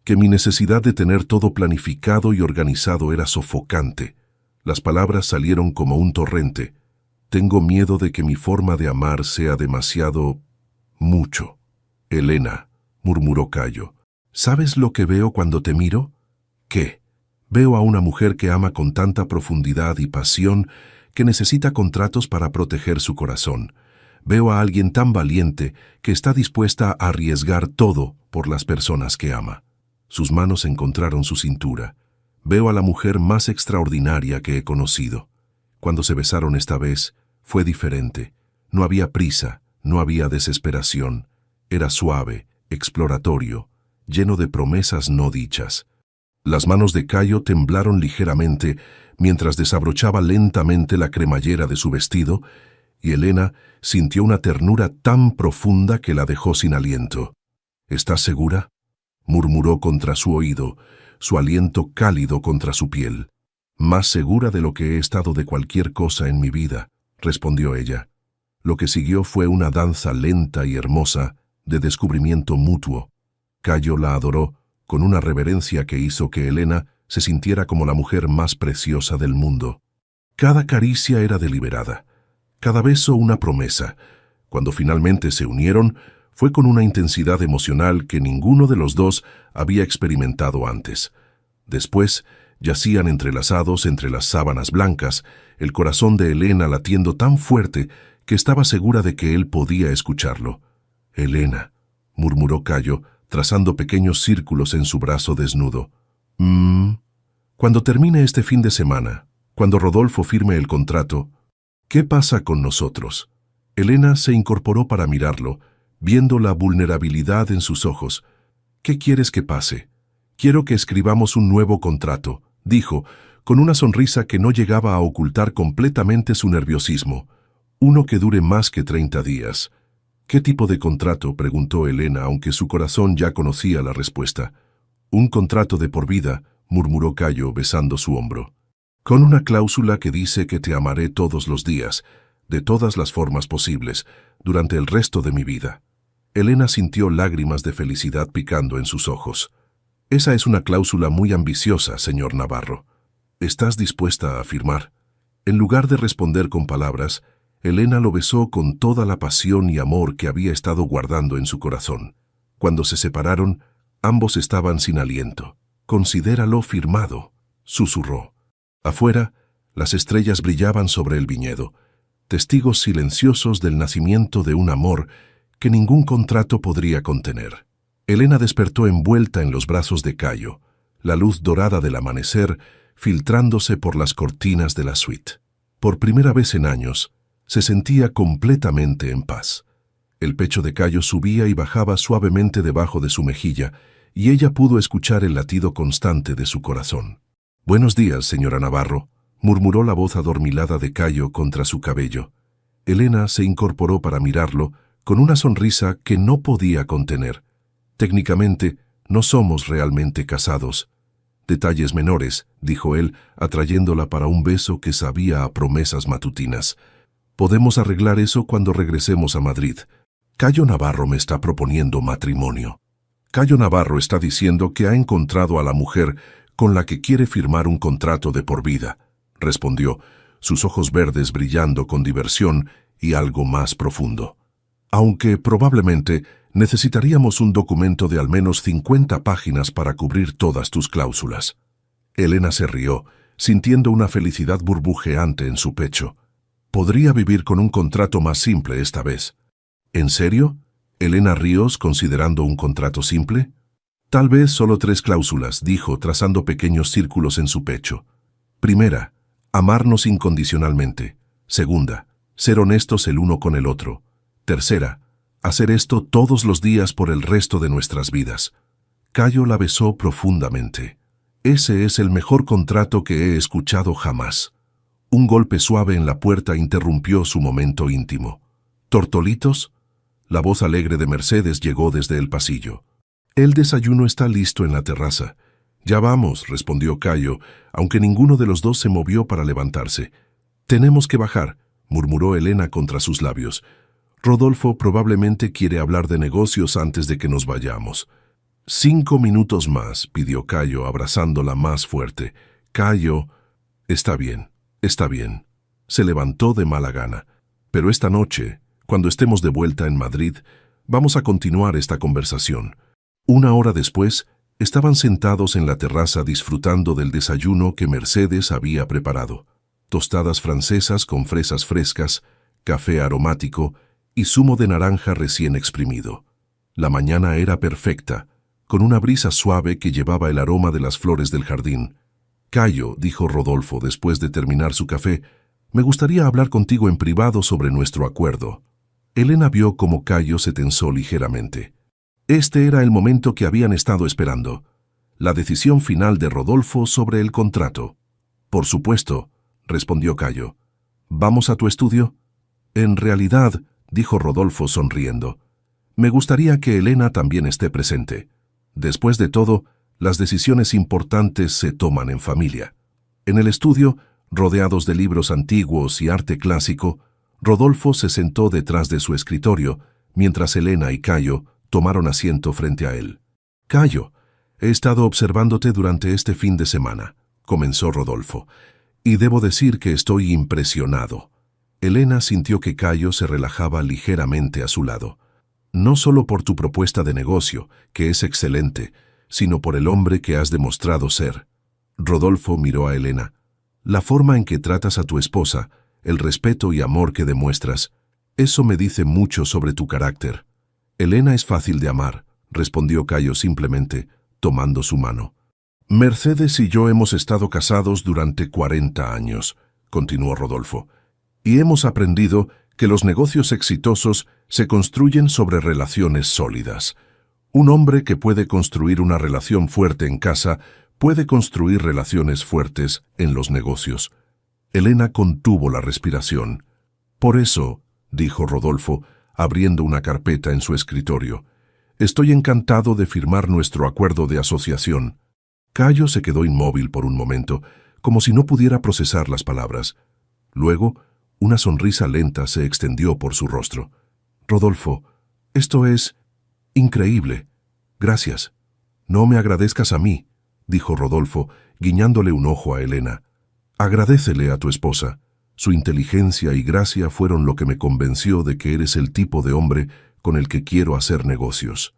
que mi necesidad de tener todo planificado y organizado era sofocante. Las palabras salieron como un torrente. Tengo miedo de que mi forma de amar sea demasiado... mucho. Elena, murmuró Cayo, ¿sabes lo que veo cuando te miro? ¿Qué? Veo a una mujer que ama con tanta profundidad y pasión que necesita contratos para proteger su corazón. Veo a alguien tan valiente que está dispuesta a arriesgar todo por las personas que ama. Sus manos encontraron su cintura. Veo a la mujer más extraordinaria que he conocido. Cuando se besaron esta vez, fue diferente. No había prisa, no había desesperación. Era suave, exploratorio, lleno de promesas no dichas. Las manos de Cayo temblaron ligeramente mientras desabrochaba lentamente la cremallera de su vestido, y Elena sintió una ternura tan profunda que la dejó sin aliento. ¿Estás segura?, murmuró contra su oído, su aliento cálido contra su piel. Más segura de lo que he estado de cualquier cosa en mi vida, respondió ella. Lo que siguió fue una danza lenta y hermosa de descubrimiento mutuo. Cayo la adoró con una reverencia que hizo que Elena se sintiera como la mujer más preciosa del mundo. Cada caricia era deliberada, cada beso una promesa. Cuando finalmente se unieron, fue con una intensidad emocional que ninguno de los dos había experimentado antes. Después, yacían entrelazados entre las sábanas blancas, el corazón de Elena latiendo tan fuerte que estaba segura de que él podía escucharlo. «Elena», murmuró Cayo, trazando pequeños círculos en su brazo desnudo. Cuando termine este fin de semana, cuando Rodolfo firme el contrato, ¿qué pasa con nosotros?» Elena se incorporó para mirarlo, viendo la vulnerabilidad en sus ojos. «¿Qué quieres que pase?» «Quiero que escribamos un nuevo contrato», dijo, con una sonrisa que no llegaba a ocultar completamente su nerviosismo. «Uno que dure más que 30 días». «¿Qué tipo de contrato?», preguntó Elena, aunque su corazón ya conocía la respuesta. «Un contrato de por vida», murmuró Cayo, besando su hombro. «Con una cláusula que dice que te amaré todos los días, de todas las formas posibles, durante el resto de mi vida». Elena sintió lágrimas de felicidad picando en sus ojos. «Esa es una cláusula muy ambiciosa, señor Navarro. ¿Estás dispuesta a firmar?» En lugar de responder con palabras, Elena lo besó con toda la pasión y amor que había estado guardando en su corazón. Cuando se separaron, ambos estaban sin aliento. «Considéralo firmado», susurró. Afuera, las estrellas brillaban sobre el viñedo, testigos silenciosos del nacimiento de un amor que ningún contrato podría contener. Elena despertó envuelta en los brazos de Cayo, la luz dorada del amanecer filtrándose por las cortinas de la suite. Por primera vez en años, se sentía completamente en paz. El pecho de Cayo subía y bajaba suavemente debajo de su mejilla, y ella pudo escuchar el latido constante de su corazón. «Buenos días, señora Navarro», murmuró la voz adormilada de Cayo contra su cabello. Elena se incorporó para mirarlo, con una sonrisa que no podía contener. «Técnicamente, no somos realmente casados». «Detalles menores», dijo él, atrayéndola para un beso que sabía a promesas matutinas. «Podemos arreglar eso cuando regresemos a Madrid. Cayo Navarro me está proponiendo matrimonio. Cayo Navarro está diciendo que ha encontrado a la mujer con la que quiere firmar un contrato de por vida», respondió, sus ojos verdes brillando con diversión y algo más profundo. «Aunque probablemente necesitaríamos un documento de al menos 50 páginas para cubrir todas tus cláusulas». Elena se rió, sintiendo una felicidad burbujeante en su pecho. Podría vivir con un contrato más simple esta vez. ¿En serio? ¿Elena Ríos considerando un contrato simple? Tal vez solo 3 cláusulas, dijo, trazando pequeños círculos en su pecho. Primera, amarnos incondicionalmente. Segunda, ser honestos el uno con el otro. Tercera, hacer esto todos los días por el resto de nuestras vidas. Cayo la besó profundamente. Ese es el mejor contrato que he escuchado jamás. Un golpe suave en la puerta interrumpió su momento íntimo. ¿Tortolitos? La voz alegre de Mercedes llegó desde el pasillo. El desayuno está listo en la terraza. Ya vamos, respondió Cayo, aunque ninguno de los dos se movió para levantarse. Tenemos que bajar, murmuró Elena contra sus labios. Rodolfo probablemente quiere hablar de negocios antes de que nos vayamos. 5 minutos más, pidió Cayo, abrazándola más fuerte. Cayo, está bien, está bien. Se levantó de mala gana. Pero esta noche, cuando estemos de vuelta en Madrid, vamos a continuar esta conversación. 1 hora después, estaban sentados en la terraza disfrutando del desayuno que Mercedes había preparado. Tostadas francesas con fresas frescas, café aromático y zumo de naranja recién exprimido. La mañana era perfecta, con una brisa suave que llevaba el aroma de las flores del jardín. «Cayo», dijo Rodolfo después de terminar su café, «me gustaría hablar contigo en privado sobre nuestro acuerdo». Elena vio cómo Cayo se tensó ligeramente. Este era el momento que habían estado esperando. La decisión final de Rodolfo sobre el contrato. «Por supuesto», respondió Cayo. «¿Vamos a tu estudio?» «En realidad», dijo Rodolfo sonriendo, «me gustaría que Elena también esté presente. Después de todo, las decisiones importantes se toman en familia». En el estudio, rodeados de libros antiguos y arte clásico, Rodolfo se sentó detrás de su escritorio, mientras Elena y Cayo tomaron asiento frente a él. «Cayo, he estado observándote durante este fin de semana», comenzó Rodolfo, «y debo decir que estoy impresionado». Elena sintió que Cayo se relajaba ligeramente a su lado. «No solo por tu propuesta de negocio, que es excelente, sino por el hombre que has demostrado ser». Rodolfo miró a Elena. «La forma en que tratas a tu esposa, el respeto y amor que demuestras, eso me dice mucho sobre tu carácter». «Elena es fácil de amar», respondió Cayo simplemente, tomando su mano. «Mercedes y yo hemos estado casados durante 40 años», continuó Rodolfo, «y hemos aprendido que los negocios exitosos se construyen sobre relaciones sólidas. Un hombre que puede construir una relación fuerte en casa puede construir relaciones fuertes en los negocios». Elena contuvo la respiración. «Por eso», dijo Rodolfo, abriendo una carpeta en su escritorio, «estoy encantado de firmar nuestro acuerdo de asociación». Cayo se quedó inmóvil por un momento, como si no pudiera procesar las palabras. Luego, una sonrisa lenta se extendió por su rostro. «Rodolfo, esto es increíble. Gracias». «No me agradezcas a mí», dijo Rodolfo, guiñándole un ojo a Elena. «Agradécele a tu esposa. Su inteligencia y gracia fueron lo que me convenció de que eres el tipo de hombre con el que quiero hacer negocios».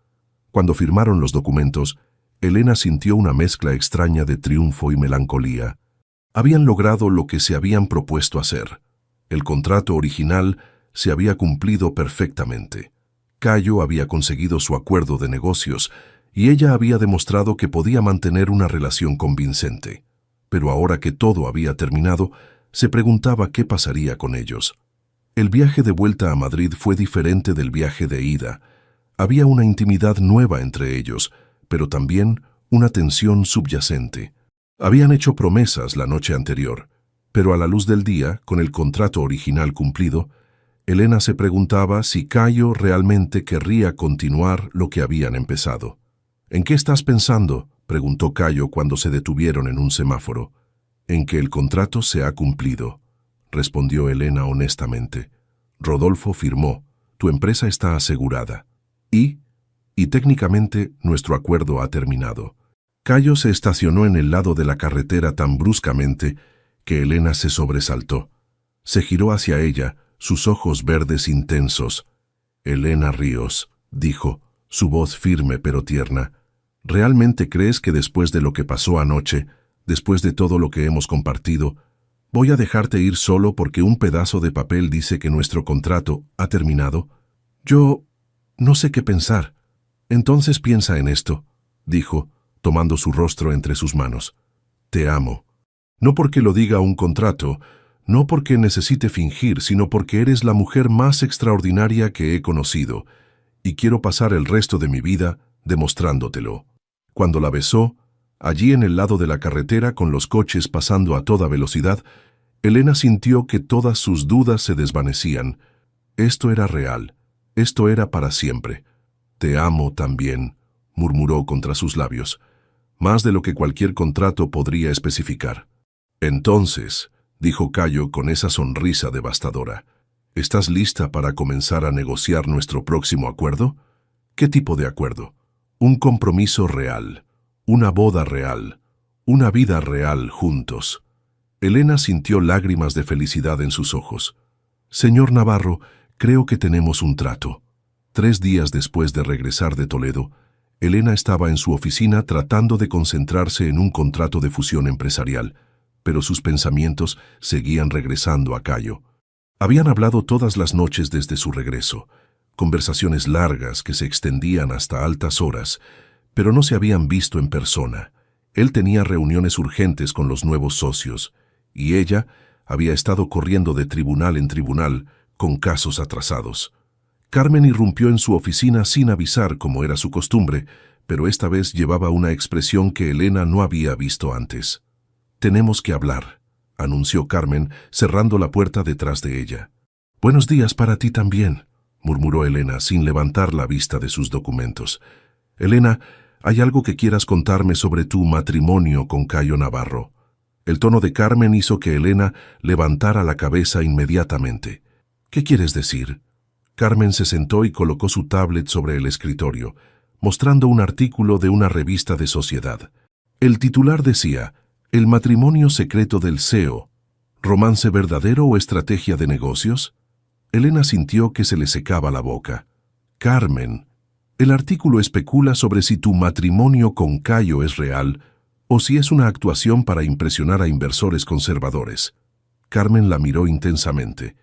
Cuando firmaron los documentos, Elena sintió una mezcla extraña de triunfo y melancolía. Habían logrado lo que se habían propuesto hacer. El contrato original se había cumplido perfectamente. Cayo había conseguido su acuerdo de negocios y ella había demostrado que podía mantener una relación convincente. Pero ahora que todo había terminado, se preguntaba qué pasaría con ellos. El viaje de vuelta a Madrid fue diferente del viaje de ida. Había una intimidad nueva entre ellos, pero también una tensión subyacente. Habían hecho promesas la noche anterior, pero a la luz del día, con el contrato original cumplido, Elena se preguntaba si Cayo realmente querría continuar lo que habían empezado. «¿En qué estás pensando?», preguntó Cayo cuando se detuvieron en un semáforo. «En que el contrato se ha cumplido», respondió Elena honestamente. «Rodolfo firmó, tu empresa está asegurada. Y técnicamente nuestro acuerdo ha terminado». Cayo se estacionó en el lado de la carretera tan bruscamente que Elena se sobresaltó. Se giró hacia ella, sus ojos verdes intensos. «Elena Ríos», dijo, su voz firme pero tierna, «¿realmente crees que después de lo que pasó anoche, después de todo lo que hemos compartido, voy a dejarte ir solo porque un pedazo de papel dice que nuestro contrato ha terminado? Yo no sé qué pensar». «Entonces piensa en esto», dijo, tomando su rostro entre sus manos. «Te amo. No porque lo diga un contrato, no porque necesite fingir, sino porque eres la mujer más extraordinaria que he conocido, y quiero pasar el resto de mi vida demostrándotelo». Cuando la besó, Allí en el lado de la carretera, con los coches pasando a toda velocidad, Elena sintió que todas sus dudas se desvanecían. Esto era real. Esto era para siempre. «Te amo también», murmuró contra sus labios, más de lo que cualquier contrato podría especificar. «Entonces», dijo Cayo con esa sonrisa devastadora, «¿estás lista para comenzar a negociar nuestro próximo acuerdo?» «¿Qué tipo de acuerdo?» «Un compromiso real, una boda real, una vida real juntos». Elena sintió lágrimas de felicidad en sus ojos. «Señor Navarro, creo que tenemos un trato». 3 días después de regresar de Toledo, Elena estaba en su oficina tratando de concentrarse en un contrato de fusión empresarial, pero sus pensamientos seguían regresando a Cayo. Habían hablado todas las noches desde su regreso, conversaciones largas que se extendían hasta altas horas, pero no se habían visto en persona. Él tenía reuniones urgentes con los nuevos socios, y ella había estado corriendo de tribunal en tribunal con casos atrasados. Carmen irrumpió en su oficina sin avisar, como era su costumbre, pero esta vez llevaba una expresión que Elena no había visto antes. «Tenemos que hablar», anunció Carmen, cerrando la puerta detrás de ella. «Buenos días para ti también», murmuró Elena, sin levantar la vista de sus documentos. «Elena, ¿hay algo que quieras contarme sobre tu matrimonio con Cayo Navarro?» El tono de Carmen hizo que Elena levantara la cabeza inmediatamente. «¿Qué quieres decir?» Carmen se sentó y colocó su tablet sobre el escritorio, mostrando un artículo de una revista de sociedad. El titular decía: «El matrimonio secreto del CEO. ¿Romance verdadero o estrategia de negocios?» Elena sintió que se le secaba la boca. «Carmen, el artículo especula sobre si tu matrimonio con Cayo es real o si es una actuación para impresionar a inversores conservadores». Carmen la miró intensamente.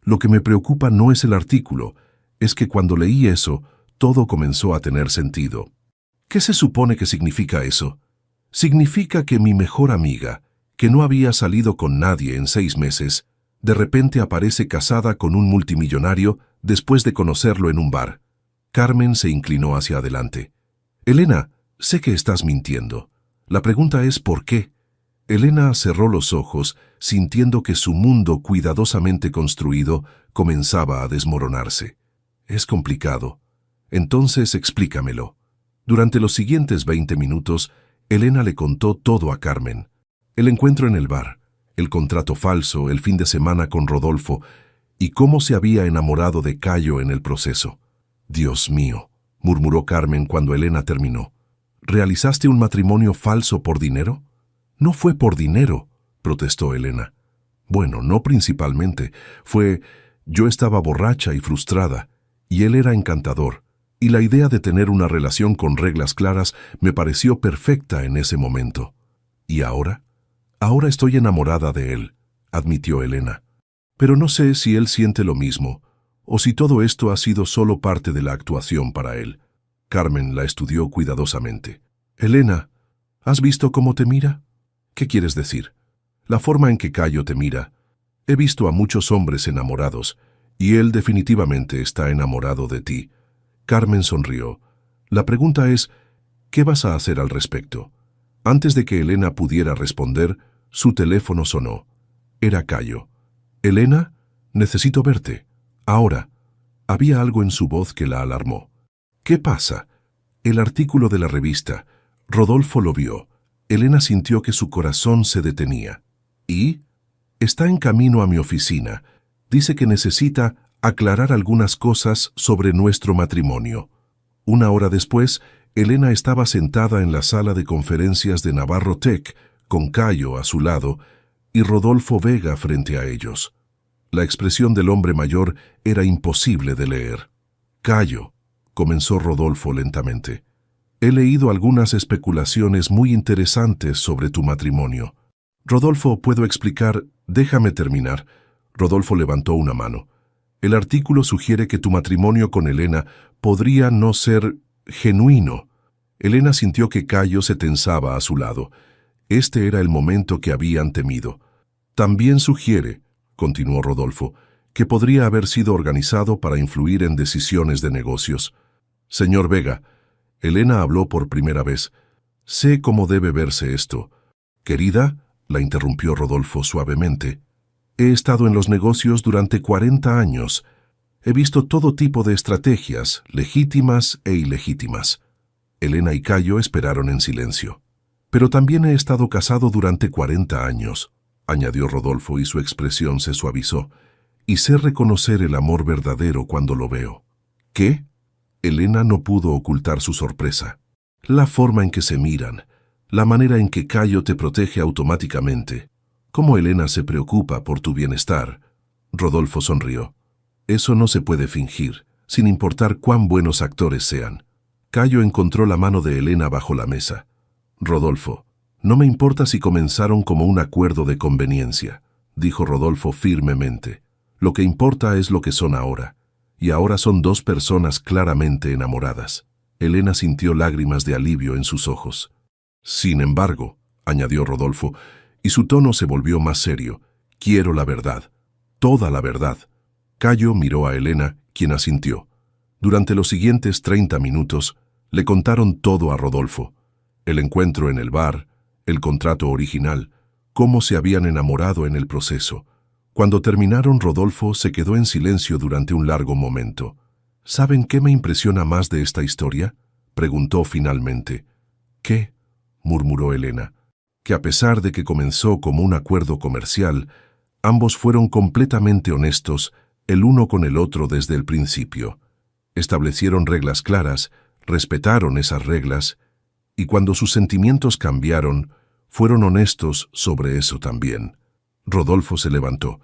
«Lo que me preocupa no es el artículo, es que cuando leí eso, todo comenzó a tener sentido». «¿Qué se supone que significa eso?» «Significa que mi mejor amiga, que no había salido con nadie en 6 meses, de repente aparece casada con un multimillonario después de conocerlo en un bar». Carmen se inclinó hacia adelante. «Elena, sé que estás mintiendo. La pregunta es ¿por qué?». Elena cerró los ojos, sintiendo que su mundo cuidadosamente construido comenzaba a desmoronarse. «Es complicado. Entonces explícamelo». Durante los siguientes 20 minutos, Elena le contó todo a Carmen. El encuentro en el bar, el contrato falso, el fin de semana con Rodolfo, y cómo se había enamorado de Cayo en el proceso. «Dios mío», murmuró Carmen cuando Elena terminó. «¿Realizaste un matrimonio falso por dinero?» «No fue por dinero», protestó Elena. «Bueno, no principalmente. Yo estaba borracha y frustrada, y él era encantador, y la idea de tener una relación con reglas claras me pareció perfecta en ese momento. ¿Y ahora? Ahora estoy enamorada de él», admitió Elena. «Pero no sé si él siente lo mismo, o si todo esto ha sido solo parte de la actuación para él». Carmen la estudió cuidadosamente. «Elena, ¿has visto cómo te mira?» «¿Qué quieres decir?» «La forma en que Cayo te mira. He visto a muchos hombres enamorados, y él definitivamente está enamorado de ti». Carmen sonrió. «La pregunta es, ¿qué vas a hacer al respecto?» Antes de que Elena pudiera responder, su teléfono sonó. Era Cayo. «Elena, necesito verte. Ahora». Había algo en su voz que la alarmó. «¿Qué pasa?» «El artículo de la revista. Rodolfo lo vio». Elena sintió que su corazón se detenía. «¿Y?» «Está en camino a mi oficina. Dice que necesita aclarar algunas cosas sobre nuestro matrimonio». 1 hora después, Elena estaba sentada en la sala de conferencias de Navarro Tech, con Cayo a su lado y Rodolfo Vega frente a ellos. La expresión del hombre mayor era imposible de leer. «Cayo», comenzó Rodolfo lentamente, «he leído algunas especulaciones muy interesantes sobre tu matrimonio». «Rodolfo, ¿puedo explicar? Déjame terminar». Rodolfo levantó una mano. «El artículo sugiere que tu matrimonio con Elena podría no ser genuino». Elena sintió que Cayo se tensaba a su lado. Este era el momento que habían temido. «También sugiere», continuó Rodolfo, «que podría haber sido organizado para influir en decisiones de negocios». «Señor Vega», Elena habló por primera vez, Sé cómo debe verse esto. Querida, la interrumpió Rodolfo suavemente, he estado en los negocios durante 40 años. He visto todo tipo de estrategias, legítimas e ilegítimas. Elena y Cayo esperaron en silencio. Pero también he estado casado durante 40 años, añadió Rodolfo, y su expresión se suavizó. Y sé reconocer el amor verdadero cuando lo veo. ¿Qué? Elena no pudo ocultar su sorpresa. La forma en que se miran, la manera en que Cayo te protege automáticamente, cómo Elena se preocupa por tu bienestar. Rodolfo sonrió. Eso no se puede fingir, sin importar cuán buenos actores sean. Cayo encontró la mano de Elena bajo la mesa. Rodolfo, no me importa si comenzaron como un acuerdo de conveniencia, dijo Rodolfo firmemente. Lo que importa es lo que son ahora. Y ahora son dos personas claramente enamoradas. Elena sintió lágrimas de alivio en sus ojos. Sin embargo, añadió Rodolfo, y su tono se volvió más serio, quiero la verdad, toda la verdad. Cayo miró a Elena, quien asintió. Durante los siguientes 30 minutos, le contaron todo a Rodolfo. El encuentro en el bar, el contrato original, cómo se habían enamorado en el proceso. Cuando terminaron, Rodolfo se quedó en silencio durante un largo momento. ¿Saben qué me impresiona más de esta historia?, preguntó finalmente. ¿Qué?, murmuró Elena. Que a pesar de que comenzó como un acuerdo comercial, ambos fueron completamente honestos el uno con el otro desde el principio. Establecieron reglas claras, respetaron esas reglas, y cuando sus sentimientos cambiaron, fueron honestos sobre eso también. Rodolfo se levantó.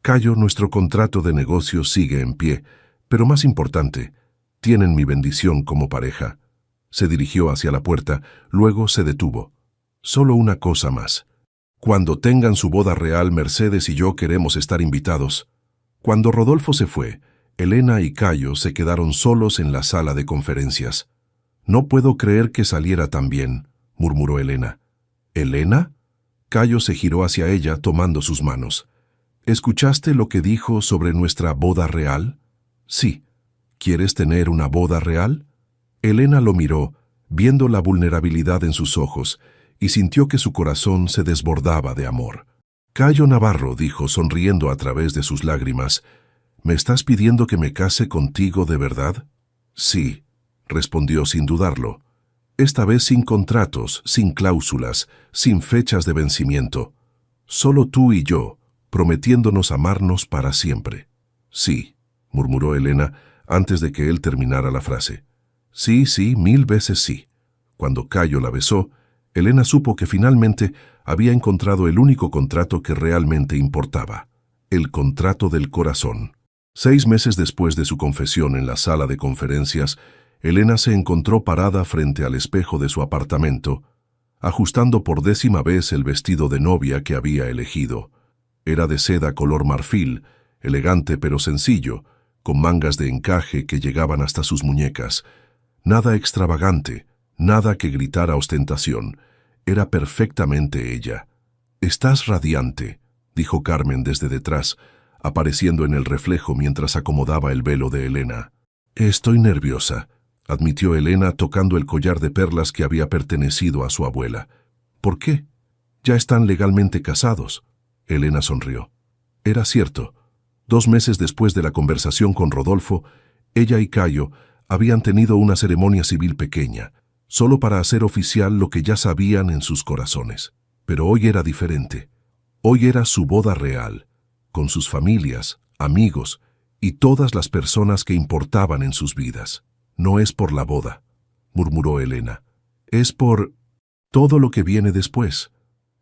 Cayo, nuestro contrato de negocio sigue en pie, pero más importante, tienen mi bendición como pareja. Se dirigió hacia la puerta, luego se detuvo. Solo una cosa más. Cuando tengan su boda real, Mercedes y yo queremos estar invitados. Cuando Rodolfo se fue, Elena y Cayo se quedaron solos en la sala de conferencias. No puedo creer que saliera tan bien, murmuró Elena. ¿Elena? Cayo se giró hacia ella tomando sus manos. ¿Escuchaste lo que dijo sobre nuestra boda real? Sí. ¿Quieres tener una boda real? Elena lo miró, viendo la vulnerabilidad en sus ojos, y sintió que su corazón se desbordaba de amor. Cayo Navarro, dijo sonriendo a través de sus lágrimas, ¿me estás pidiendo que me case contigo de verdad? Sí, respondió sin dudarlo. Esta vez sin contratos, sin cláusulas, sin fechas de vencimiento. Solo tú y yo, prometiéndonos amarnos para siempre. Sí, murmuró Elena antes de que él terminara la frase. Sí, sí, 1000 veces sí. Cuando Cayo la besó, Elena supo que finalmente había encontrado el único contrato que realmente importaba, el contrato del corazón. 6 meses después de su confesión en la sala de conferencias, Elena se encontró parada frente al espejo de su apartamento, ajustando por 10ª vez el vestido de novia que había elegido. Era de seda color marfil, elegante pero sencillo, con mangas de encaje que llegaban hasta sus muñecas. Nada extravagante, nada que gritara ostentación. Era perfectamente ella. «Estás radiante», dijo Carmen desde detrás, apareciendo en el reflejo mientras acomodaba el velo de Elena. «Estoy nerviosa», admitió Elena tocando el collar de perlas que había pertenecido a su abuela. «¿Por qué? Ya están legalmente casados». Elena sonrió. Era cierto. 2 meses después de la conversación con Rodolfo, ella y Cayo habían tenido una ceremonia civil pequeña, solo para hacer oficial lo que ya sabían en sus corazones. Pero hoy era diferente. Hoy era su boda real, con sus familias, amigos y todas las personas que importaban en sus vidas. «No es por la boda», murmuró Elena. «Es por todo lo que viene después».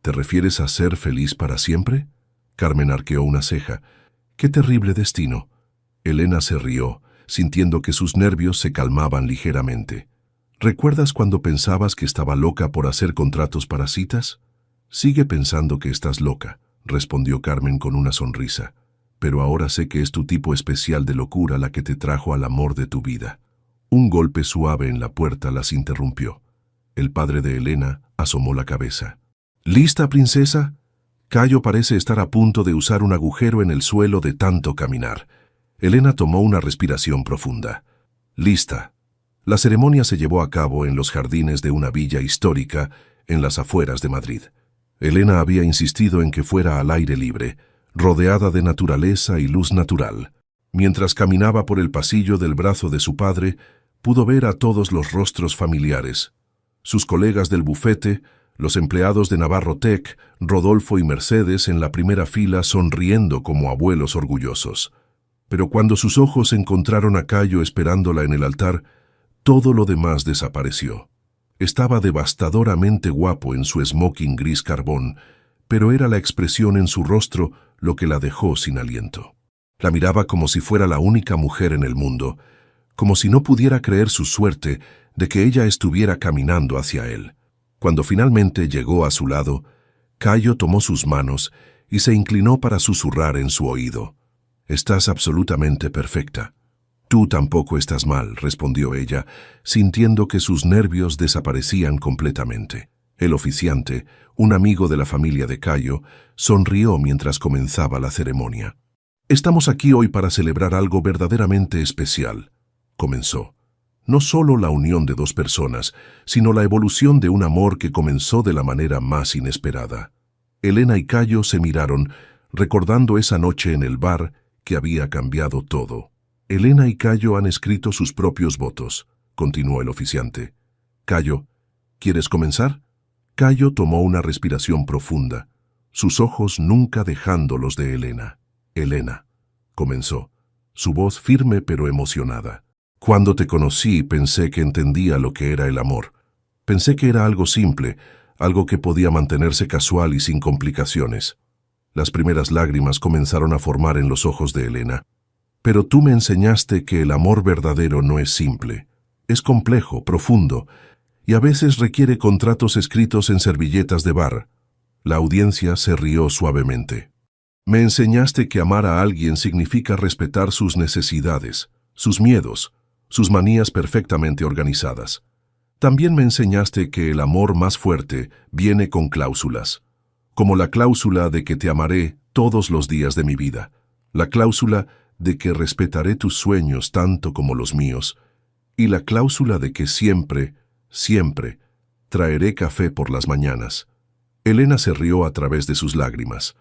«¿Te refieres a ser feliz para siempre?» Carmen arqueó una ceja. «Qué terrible destino». Elena se rió, sintiendo que sus nervios se calmaban ligeramente. «¿Recuerdas cuando pensabas que estaba loca por hacer contratos para citas?» «Sigue pensando que estás loca», respondió Carmen con una sonrisa. «Pero ahora sé que es tu tipo especial de locura la que te trajo al amor de tu vida». Un golpe suave en la puerta las interrumpió. El padre de Elena asomó la cabeza. «¿Lista, princesa?» Cayo parece estar a punto de usar un agujero en el suelo de tanto caminar. Elena tomó una respiración profunda. «Lista». La ceremonia se llevó a cabo en los jardines de una villa histórica en las afueras de Madrid. Elena había insistido en que fuera al aire libre, rodeada de naturaleza y luz natural. Mientras caminaba por el pasillo del brazo de su padre, pudo ver a todos los rostros familiares. Sus colegas del bufete, los empleados de Navarro Tech, Rodolfo y Mercedes en la primera fila sonriendo como abuelos orgullosos. Pero cuando sus ojos encontraron a Cayo esperándola en el altar, todo lo demás desapareció. Estaba devastadoramente guapo en su smoking gris carbón, pero era la expresión en su rostro lo que la dejó sin aliento. La miraba como si fuera la única mujer en el mundo, como si no pudiera creer su suerte de que ella estuviera caminando hacia él. Cuando finalmente llegó a su lado, Cayo tomó sus manos y se inclinó para susurrar en su oído. «Estás absolutamente perfecta». «Tú tampoco estás mal», respondió ella, sintiendo que sus nervios desaparecían completamente. El oficiante, un amigo de la familia de Cayo, sonrió mientras comenzaba la ceremonia. «Estamos aquí hoy para celebrar algo verdaderamente especial», comenzó. «No solo la unión de dos personas, sino la evolución de un amor que comenzó de la manera más inesperada». Elena y Cayo se miraron, recordando esa noche en el bar que había cambiado todo. «Elena y Cayo han escrito sus propios votos», continuó el oficiante. «Cayo, ¿quieres comenzar?» Cayo tomó una respiración profunda, sus ojos nunca dejando los de Elena. «Elena», comenzó, su voz firme pero emocionada. «Cuando te conocí pensé que entendía lo que era el amor. Pensé que era algo simple, algo que podía mantenerse casual y sin complicaciones». Las primeras lágrimas comenzaron a formar en los ojos de Elena. «Pero tú me enseñaste que el amor verdadero no es simple. Es complejo, profundo, y a veces requiere contratos escritos en servilletas de bar». La audiencia se rió suavemente. «Me enseñaste que amar a alguien significa respetar sus necesidades, sus miedos, sus manías perfectamente organizadas. También me enseñaste que el amor más fuerte viene con cláusulas, como la cláusula de que te amaré todos los días de mi vida, la cláusula de que respetaré tus sueños tanto como los míos, y la cláusula de que siempre, siempre, traeré café por las mañanas». Elena se rió a través de sus lágrimas.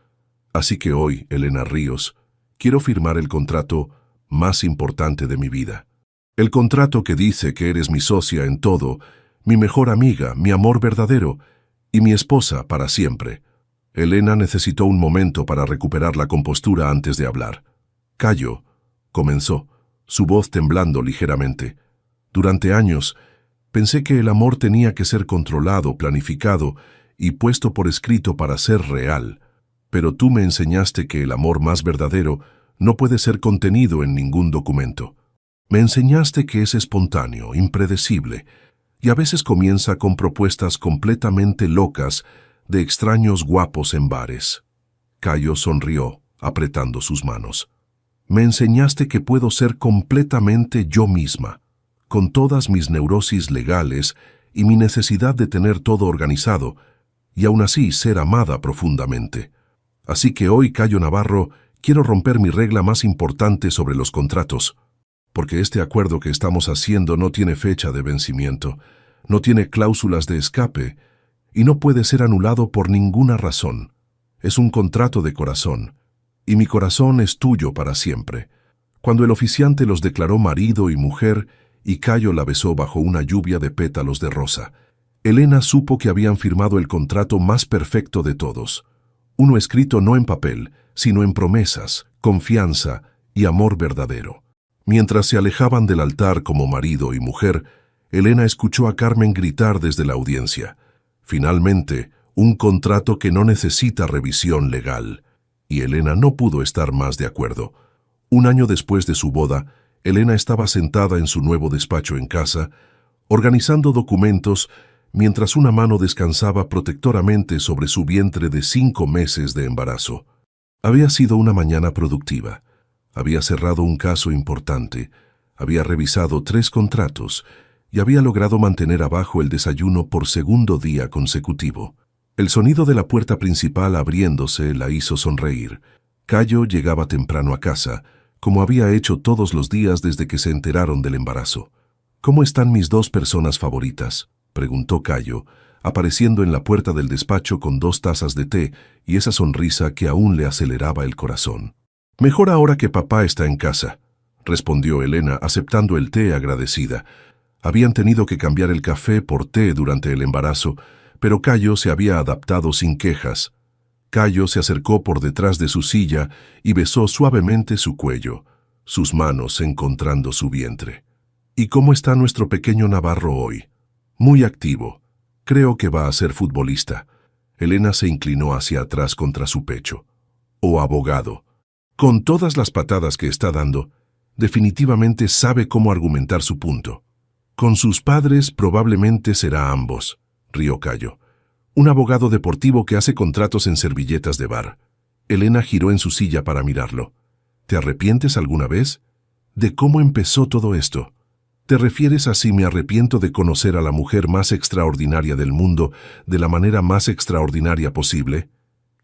«Así que hoy, Elena Ríos, quiero firmar el contrato más importante de mi vida. El contrato que dice que eres mi socia en todo, mi mejor amiga, mi amor verdadero y mi esposa para siempre». Elena necesitó un momento para recuperar la compostura antes de hablar. «Cayo», comenzó, su voz temblando ligeramente. «Durante años, pensé que el amor tenía que ser controlado, planificado y puesto por escrito para ser real. Pero tú me enseñaste que el amor más verdadero no puede ser contenido en ningún documento. Me enseñaste que es espontáneo, impredecible, y a veces comienza con propuestas completamente locas de extraños guapos en bares». Cayo sonrió, apretando sus manos. «Me enseñaste que puedo ser completamente yo misma, con todas mis neurosis legales y mi necesidad de tener todo organizado, y aún así ser amada profundamente. Así que hoy, Cayo Navarro, quiero romper mi regla más importante sobre los contratos, porque este acuerdo que estamos haciendo no tiene fecha de vencimiento, no tiene cláusulas de escape, y no puede ser anulado por ninguna razón. Es un contrato de corazón, y mi corazón es tuyo para siempre». Cuando el oficiante los declaró marido y mujer, y Cayo la besó bajo una lluvia de pétalos de rosa, Elena supo que habían firmado el contrato más perfecto de todos. Uno escrito no en papel, sino en promesas, confianza y amor verdadero. Mientras se alejaban del altar como marido y mujer, Elena escuchó a Carmen gritar desde la audiencia: «Finalmente, un contrato que no necesita revisión legal». Y Elena no pudo estar más de acuerdo. Un año después de su boda, Elena estaba sentada en su nuevo despacho en casa, organizando documentos, mientras una mano descansaba protectoramente sobre su vientre de 5 meses de embarazo. Había sido una mañana productiva. Había cerrado un caso importante, había revisado 3 contratos y había logrado mantener abajo el desayuno por segundo día consecutivo. El sonido de la puerta principal abriéndose la hizo sonreír. Cayo llegaba temprano a casa, como había hecho todos los días desde que se enteraron del embarazo. ¿Cómo están mis dos personas favoritas?, preguntó Cayo, apareciendo en la puerta del despacho con 2 tazas de té y esa sonrisa que aún le aceleraba el corazón. Mejor ahora que papá está en casa, respondió Elena, aceptando el té agradecida. Habían tenido que cambiar el café por té durante el embarazo, pero Cayo se había adaptado sin quejas. Cayo se acercó por detrás de su silla y besó suavemente su cuello, sus manos encontrando su vientre. ¿Y cómo está nuestro pequeño Navarro hoy? Muy activo. Creo que va a ser futbolista. Elena se inclinó hacia atrás contra su pecho. O abogado. Con todas las patadas que está dando, definitivamente sabe cómo argumentar su punto. Con sus padres probablemente será ambos, rió Cayo. Un abogado deportivo que hace contratos en servilletas de bar. Elena giró en su silla para mirarlo. ¿Te arrepientes alguna vez? ¿De cómo empezó todo esto? ¿Te refieres a si me arrepiento de conocer a la mujer más extraordinaria del mundo de la manera más extraordinaria posible?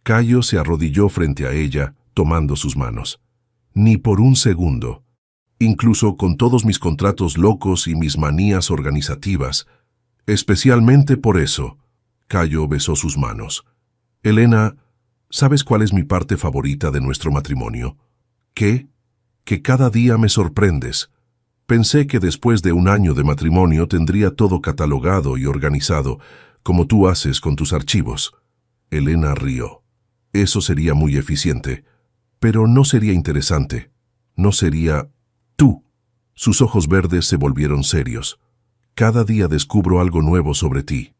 Cayo se arrodilló frente a ella, tomando sus manos. Ni por un segundo. Incluso con todos mis contratos locos y mis manías organizativas. Especialmente por eso. Cayo besó sus manos. Elena, ¿sabes cuál es mi parte favorita de nuestro matrimonio? ¿Qué? Que cada día me sorprendes. Pensé que después de 1 año de matrimonio tendría todo catalogado y organizado, como tú haces con tus archivos. Elena rió. Eso sería muy eficiente, pero no sería interesante. No sería tú. Sus ojos verdes se volvieron serios. Cada día descubro algo nuevo sobre ti.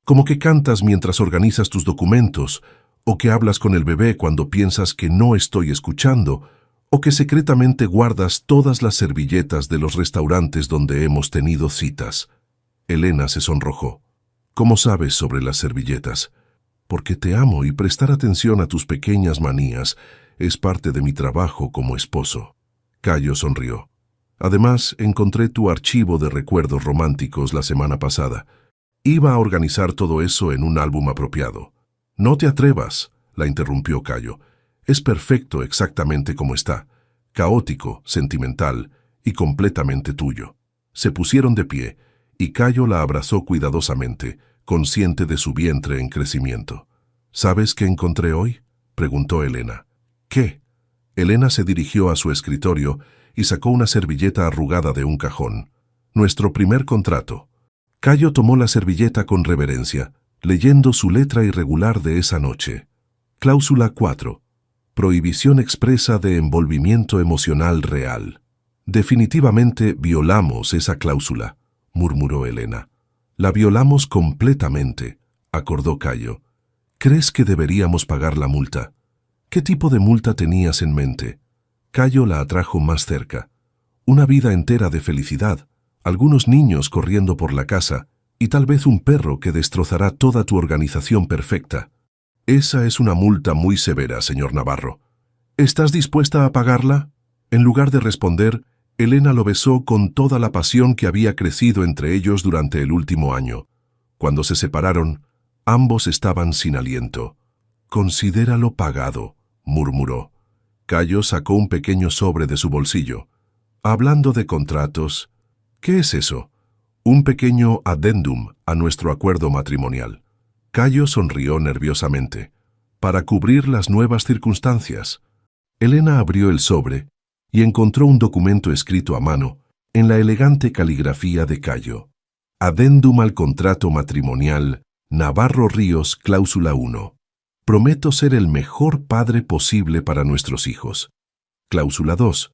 Como que cantas mientras organizas tus documentos, o que hablas con el bebé cuando piensas que no estoy escuchando, o que secretamente guardas todas las servilletas de los restaurantes donde hemos tenido citas. Elena se sonrojó. ¿Cómo sabes sobre las servilletas? Porque te amo y prestar atención a tus pequeñas manías es parte de mi trabajo como esposo. Cayo sonrió. Además, encontré tu archivo de recuerdos románticos la semana pasada. Iba a organizar todo eso en un álbum apropiado. No te atrevas, la interrumpió Cayo. Es perfecto exactamente como está, caótico, sentimental y completamente tuyo. Se pusieron de pie, y Cayo la abrazó cuidadosamente, consciente de su vientre en crecimiento. ¿Sabes qué encontré hoy?, preguntó Elena. ¿Qué? Elena se dirigió a su escritorio y sacó una servilleta arrugada de un cajón. Nuestro primer contrato. Cayo tomó la servilleta con reverencia, leyendo su letra irregular de esa noche. Cláusula 4. Prohibición expresa de envolvimiento emocional real. Definitivamente violamos esa cláusula, murmuró Elena. La violamos completamente, acordó Cayo. ¿Crees que deberíamos pagar la multa? ¿Qué tipo de multa tenías en mente? Cayo la atrajo más cerca. Una vida entera de felicidad, algunos niños corriendo por la casa y tal vez un perro que destrozará toda tu organización perfecta. Esa es una multa muy severa, señor Navarro. ¿Estás dispuesta a pagarla? En lugar de responder, Elena lo besó con toda la pasión que había crecido entre ellos durante el último año. Cuando se separaron, ambos estaban sin aliento. «Considéralo pagado», murmuró. Cayo sacó un pequeño sobre de su bolsillo. «Hablando de contratos, ¿qué es eso?» «Un pequeño adendum a nuestro acuerdo matrimonial». Cayo sonrió nerviosamente. «Para cubrir las nuevas circunstancias». Elena abrió el sobre y encontró un documento escrito a mano en la elegante caligrafía de Cayo. Adendum al contrato matrimonial Navarro Ríos, cláusula 1. Prometo ser el mejor padre posible para nuestros hijos. Cláusula 2.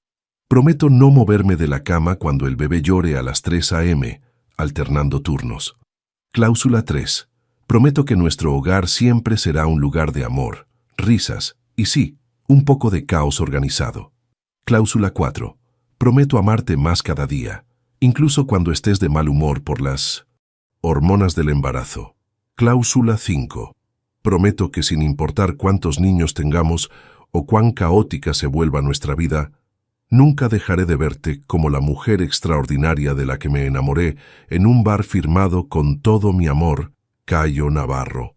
Prometo no moverme de la cama cuando el bebé llore a las 3 a.m., alternando turnos. Cláusula 3. Prometo que nuestro hogar siempre será un lugar de amor, risas y sí, un poco de caos organizado. Cláusula 4. Prometo amarte más cada día, incluso cuando estés de mal humor por las hormonas del embarazo. Cláusula 5. Prometo que sin importar cuántos niños tengamos o cuán caótica se vuelva nuestra vida, nunca dejaré de verte como la mujer extraordinaria de la que me enamoré en un bar firmado con todo mi amor, Cayo Navarro.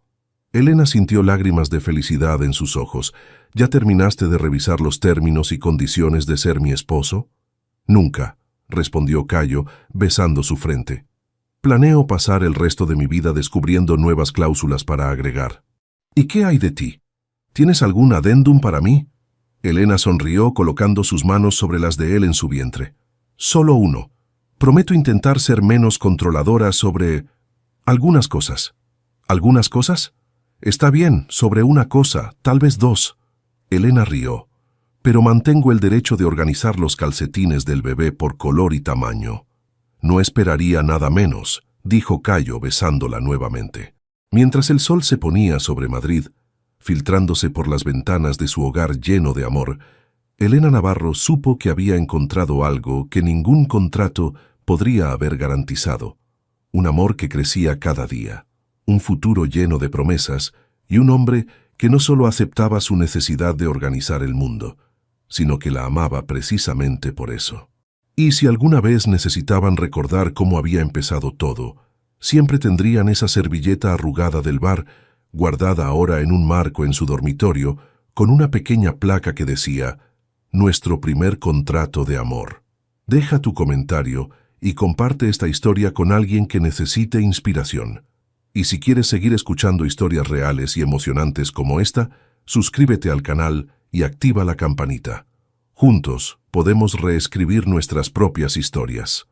Elena sintió lágrimas de felicidad en sus ojos. ¿Ya terminaste de revisar los términos y condiciones de ser mi esposo? Nunca, respondió Cayo, besando su frente. Planeo pasar el resto de mi vida descubriendo nuevas cláusulas para agregar. ¿Y qué hay de ti? ¿Tienes algún adendum para mí? Elena sonrió colocando sus manos sobre las de él en su vientre. Solo uno. Prometo intentar ser menos controladora sobre algunas cosas. ¿Algunas cosas? Está bien, sobre una cosa, tal vez dos. Elena rió. Pero mantengo el derecho de organizar los calcetines del bebé por color y tamaño. No esperaría nada menos, dijo Cayo besándola nuevamente. Mientras el sol se ponía sobre Madrid, filtrándose por las ventanas de su hogar lleno de amor, Elena Navarro supo que había encontrado algo que ningún contrato podría haber garantizado. Un amor que crecía cada día, un futuro lleno de promesas y un hombre que no solo aceptaba su necesidad de organizar el mundo, sino que la amaba precisamente por eso. Y si alguna vez necesitaban recordar cómo había empezado todo, siempre tendrían esa servilleta arrugada del bar, guardada ahora en un marco en su dormitorio, con una pequeña placa que decía, «Nuestro primer contrato de amor». Deja tu comentario y comparte esta historia con alguien que necesite inspiración. Y si quieres seguir escuchando historias reales y emocionantes como esta, suscríbete al canal y activa la campanita. Juntos podemos reescribir nuestras propias historias.